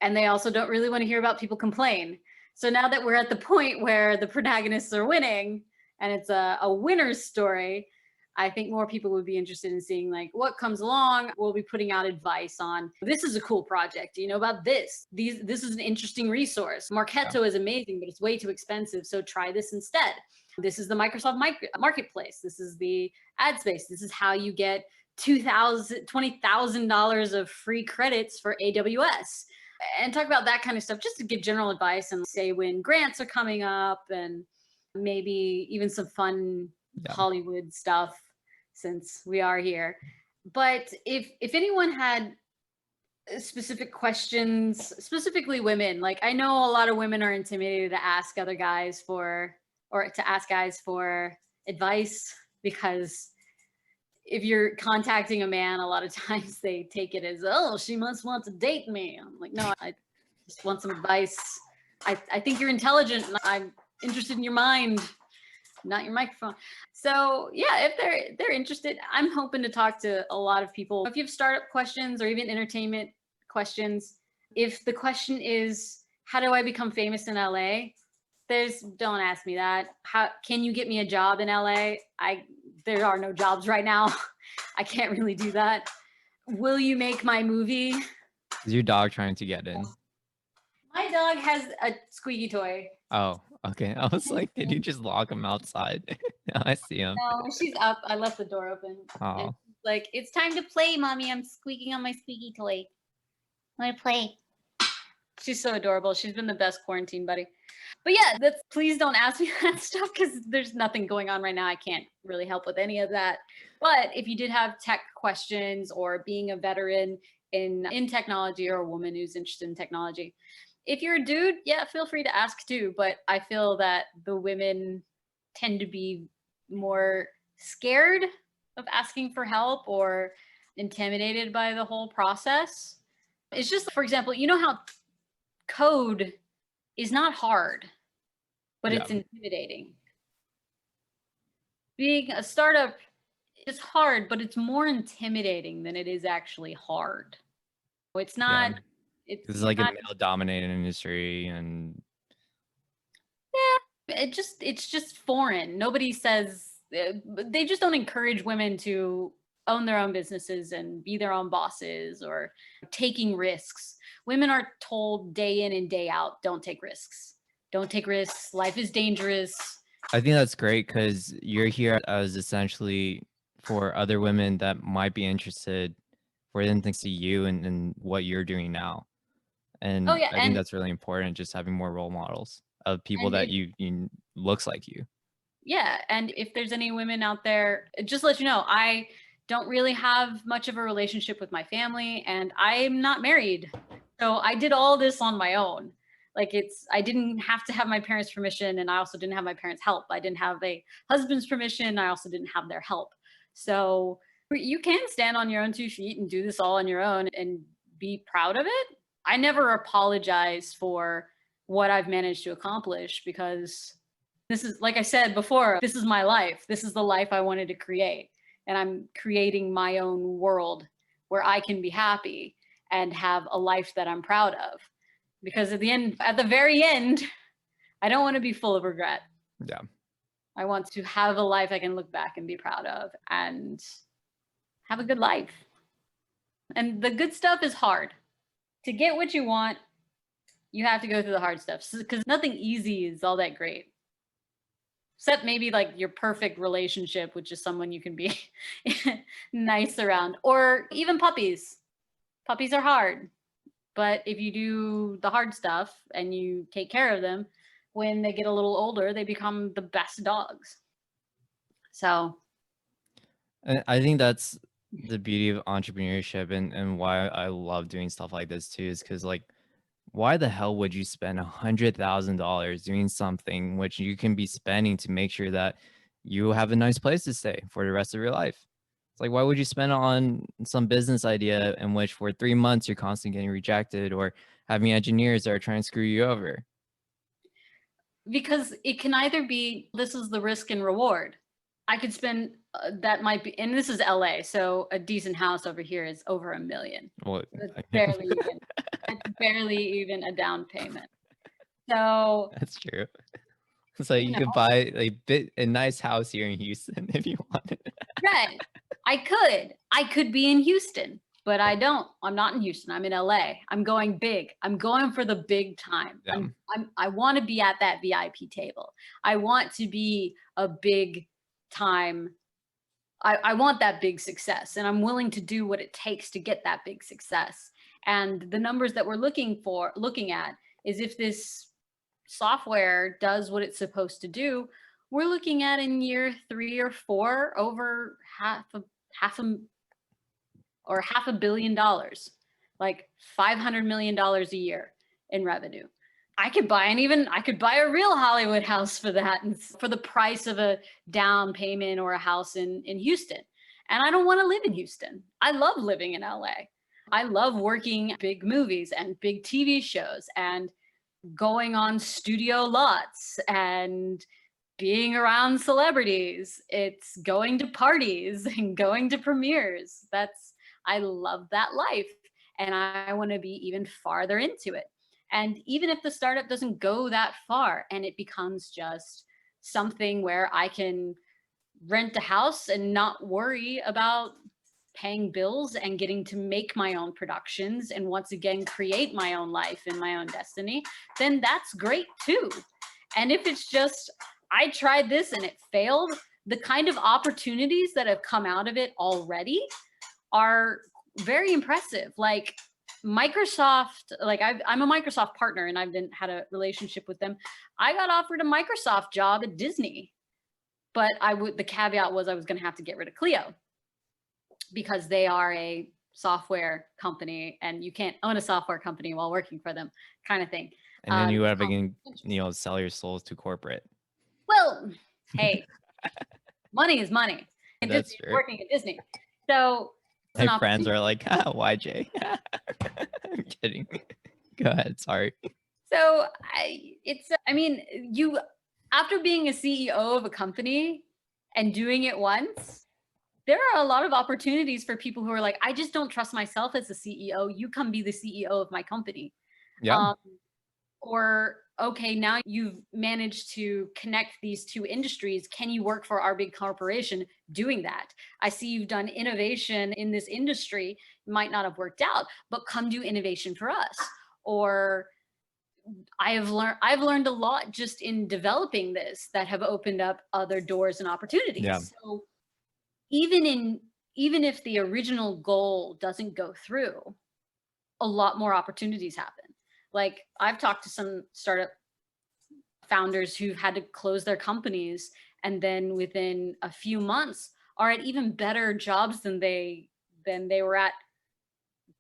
And they also don't really want to hear about people complain. So now that we're at the point where the protagonists are winning and it's a winner's story, I think more people would be interested in seeing like what comes along. We'll be putting out advice on, this is a cool project. Do you know about this? This is an interesting resource. Marketo is amazing, but it's way too expensive. So try this instead. This is the Microsoft Marketplace. This is the ad space. This is how you get $20,000 of free credits for AWS. And talk about that kind of stuff, just to give general advice and say when grants are coming up and maybe even some fun Hollywood stuff since we are here. But if anyone had specific questions, specifically women, like I know a lot of women are intimidated to ask other guys or to ask guys for advice, because if you're contacting a man, a lot of times they take it as, oh, she must want to date me. I'm like, no, I just want some advice. I think you're intelligent and I'm interested in your mind, not your microphone. So yeah, if they're interested, I'm hoping to talk to a lot of people. If you have startup questions or even entertainment questions, if the question is, how do I become famous in LA? Don't ask me that. How can you get me a job in LA? There are no jobs right now. I can't really do that. Will you make my movie? Is your dog trying to get in? My dog has a squeaky toy. Oh, Okay, I was like, did you just lock him outside? Now I see him. No, she's up. I left the door open. And Oh, she's like, it's time to play, mommy. I'm squeaking on my squeaky toy. I want to play. She's so adorable. She's been the best quarantine buddy. But yeah, please don't ask me that stuff because there's nothing going on right now. I can't really help with any of that. But if you did have tech questions or being a veteran in technology or a woman who's interested in technology, if you're a dude, yeah, feel free to ask too. But I feel that the women tend to be more scared of asking for help or intimidated by the whole process. It's just, for example, you know how code is not hard, but yeah. it's intimidating. Being a startup is hard, but it's more intimidating than it is actually hard. It's not. Yeah. It's This is like not, a male-dominated industry, and yeah. It's just foreign. Nobody says they just don't encourage women to own their own businesses and be their own bosses or taking risks. Women are told day in and day out, don't take risks. Don't take risks. Life is dangerous. I think that's great because you're here as essentially for other women that might be interested, for them to see you and what you're doing now. And Oh yeah, I think that's really important, just having more role models of people that you looks like you. Yeah, and if there's any women out there, just let you know, I don't really have much of a relationship with my family and I'm not married. So I did all this on my own. Like I didn't have to have my parents' permission and I also didn't have my parents' help. I didn't have a husband's permission. I also didn't have their help. So you can stand on your own 2 feet and do this all on your own and be proud of it. I never apologize for what I've managed to accomplish because this is, like I said before, this is my life. This is the life I wanted to create. And I'm creating my own world where I can be happy and have a life that I'm proud of. Because at the very end, I don't want to be full of regret. Yeah. I want to have a life I can look back and be proud of and have a good life. And the good stuff is hard. To get what you want, you have to go through the hard stuff because nothing easy is all that great. Except maybe like your perfect relationship, which is someone you can be nice around, or even puppies. Puppies are hard, but if you do the hard stuff and you take care of them, when they get a little older, they become the best dogs. So And I think that's the beauty of entrepreneurship and why I love doing stuff like this too, is because like, why the hell would you spend $100,000 doing something which you can be spending to make sure that you have a nice place to stay for the rest of your life? It's like, why would you spend on some business idea in which for 3 months you're constantly getting rejected or having engineers that are trying to screw you over? Because it can either be, this is the risk and reward. I could spend, that might be, and this is LA, so a decent house over here is over $1 million. Well, It's barely even a down payment. So that's true. So you could buy a nice house here in Houston if you wanted. Right. I could be in Houston, but I don't. I'm not in Houston. I'm in LA. I'm going big. I'm going for the big time. Yeah. I want to be at that VIP table. I want to be a big time. I want that big success, and I'm willing to do what it takes to get that big success. And the numbers that we're looking at is if this software does what it's supposed to do, we're looking at in year 3 or 4 over half a billion dollars, like $500 million a year in revenue. I could buy a real Hollywood house for that and for the price of a down payment or a house in Houston. And I don't want to live in Houston. I love living in LA. I love working big movies and big TV shows and going on studio lots and being around celebrities. It's going to parties and going to premieres. I love that life. And I want to be even farther into it. And even if the startup doesn't go that far and it becomes just something where I can rent a house and not worry about paying bills and getting to make my own productions and once again create my own life and my own destiny, then that's great too. And if it's just, I tried this and it failed, the kind of opportunities that have come out of it already are very impressive. Like Microsoft, like I'm a Microsoft partner and I've had a relationship with them. I got offered a Microsoft job at Disney, but the caveat was I was going to have to get rid of Klio because they are a software company and you can't own a software company while working for them, kind of thing. And then you would have to sell your souls to corporate. Well, hey, money is money. And That's Disney, true. working at Disney. So my friends are like, YJ. I'm kidding. Go ahead. Sorry. So after being a CEO of a company and doing it once, there are a lot of opportunities for people who are like, I just don't trust myself as a CEO. You come be the CEO of my company. Yeah. Or, okay, now you've managed to connect these two industries. Can you work for our big corporation doing that? I see you've done innovation in this industry. It might not have worked out, but come do innovation for us. Or I've learned a lot just in developing this that have opened up other doors and opportunities. Yeah. So even if the original goal doesn't go through, a lot more opportunities happen. Like I've talked to some startup founders who've had to close their companies and then within a few months are at even better jobs than they were at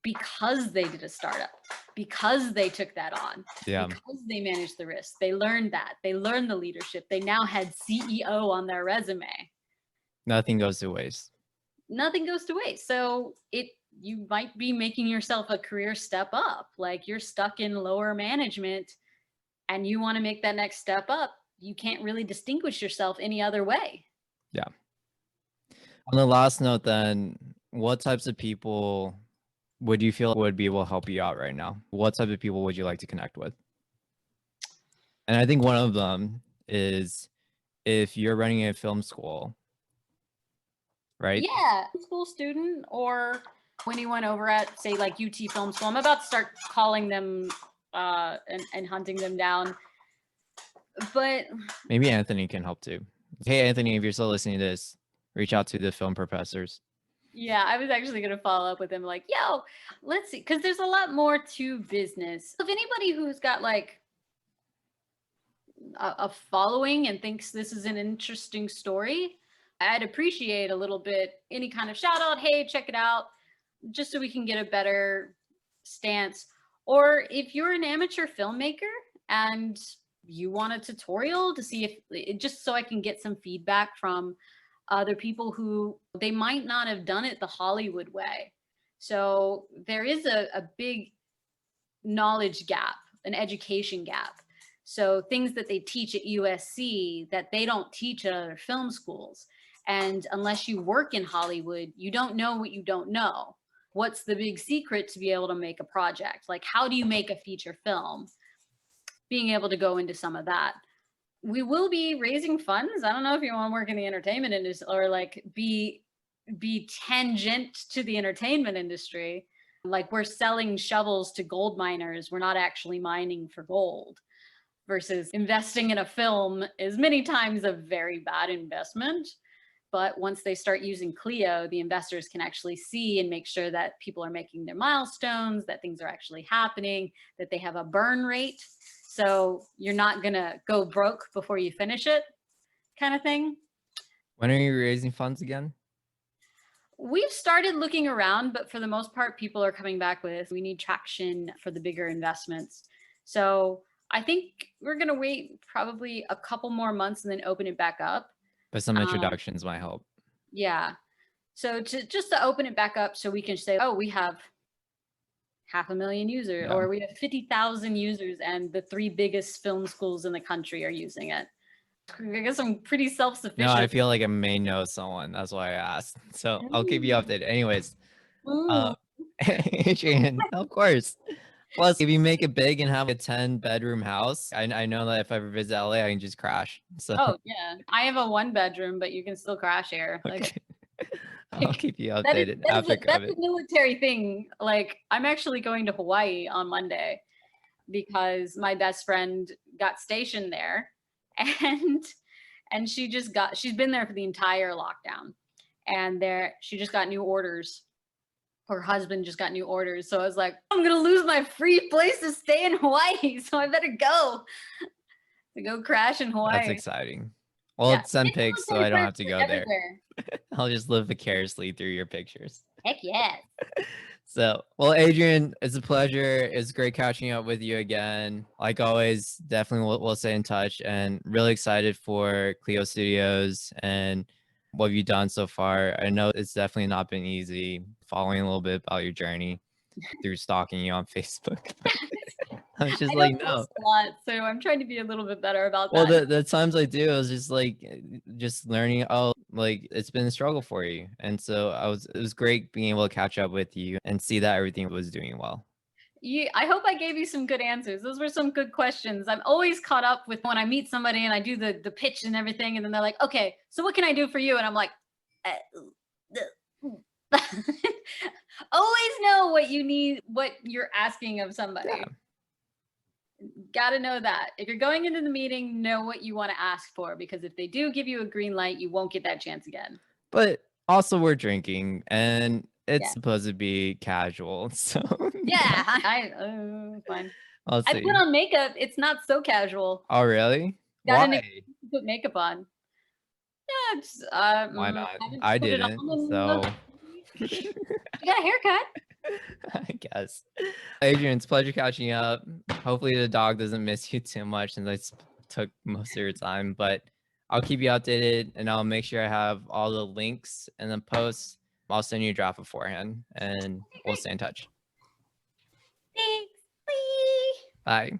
because they did a startup, because they took that on, because they managed the risk. They learned that. They learned the leadership. They now had CEO on their resume. Nothing goes to waste. Nothing goes to waste. So you might be making yourself a career step up. Like you're stuck in lower management and you want to make that next step up. You can't really distinguish yourself any other way. Yeah. On the last note then, what types of people would you feel would be able to help you out right now? What type of people would you like to connect with? And I think one of them is if you're running a film school, right? Yeah, school student or anyone over at, say, like UT Film School. I'm about to start calling them and hunting them down. But maybe Anthony can help too. Hey, Anthony, if you're still listening to this, reach out to the film professors. Yeah, I was actually going to follow up with him like, yo, let's see, because there's a lot more to business. If anybody who's got like a following and thinks this is an interesting story, I'd appreciate a little bit, any kind of shout out, hey, check it out, just so we can get a better stance. Or if you're an amateur filmmaker and you want a tutorial to see if, just so I can get some feedback from other people who they might not have done it the Hollywood way. So there is a big knowledge gap, an education gap. So things that they teach at USC that they don't teach at other film schools. And unless you work in Hollywood, you don't know what you don't know. What's the big secret to be able to make a project? Like, how do you make a feature film? Being able to go into some of that. We will be raising funds. I don't know if you want to work in the entertainment industry or like be tangent to the entertainment industry. Like we're selling shovels to gold miners. We're not actually mining for gold. Versus investing in a film is many times a very bad investment. But once they start using Klio, the investors can actually see and make sure that people are making their milestones, that things are actually happening, that they have a burn rate. So you're not going to go broke before you finish it, kind of thing. When are you raising funds again? We've started looking around, but for the most part, people are coming back with, we need traction for the bigger investments. So I think we're going to wait probably a couple more months and then open it back up. But some introductions might help. Yeah. So just to open it back up so we can say, oh, we have 500,000 users, or we have 50,000 users and the 3 biggest film schools in the country are using it. I guess I'm pretty self-sufficient. No, I feel like I may know someone. That's why I asked. So I'll keep you updated. Anyways, Adrienne, of course. Plus, if you make it big and have a 10-bedroom house, I know that if I ever visit LA, I can just crash. So. Oh, yeah. I have a 1-bedroom, but you can still crash here. Like, I'll keep you updated after COVID. That's a military thing. Like, I'm actually going to Hawaii on Monday because my best friend got stationed there. and she's been there for the entire lockdown, and she just got new orders. Her husband just got new orders. So I was like, I'm going to lose my free place to stay in Hawaii. So I better go crash in Hawaii. That's exciting. Well, send pics so I don't have to go there. I'll just live vicariously through your pictures. Heck yes. So, well, Adrienne, it's a pleasure. It's great catching up with you again. Like always, definitely we'll stay in touch, and really excited for Klio Studios and what have you done so far. I know it's definitely not been easy, following a little bit about your journey through stalking you on Facebook. I was just like, no. A lot, so I'm trying to be a little bit better about that. Well, the times I do, I was just like, just learning, like it's been a struggle for you. And so it was great being able to catch up with you and see that everything was doing well. I hope I gave you some good answers. Those were some good questions. I'm always caught up with when I meet somebody and I do the pitch and everything, and then they're like, okay, so what can I do for you? And I'm like, always know what you need, what you're asking of somebody. Yeah. Got to know that. If you're going into the meeting, know what you want to ask for, because if they do give you a green light, you won't get that chance again. But also we're drinking and it's supposed to be casual. So yeah, fine. I put on makeup. It's not so casual. Oh, really? Why? Put makeup on. Yeah, it's, why not? I didn't. So you got a haircut. I guess. Adrienne, it's a pleasure catching up. Hopefully the dog doesn't miss you too much since I took most of your time, but I'll keep you updated and I'll make sure I have all the links and the posts. I'll send you a draft beforehand and we'll stay in touch. Thanks. Bye.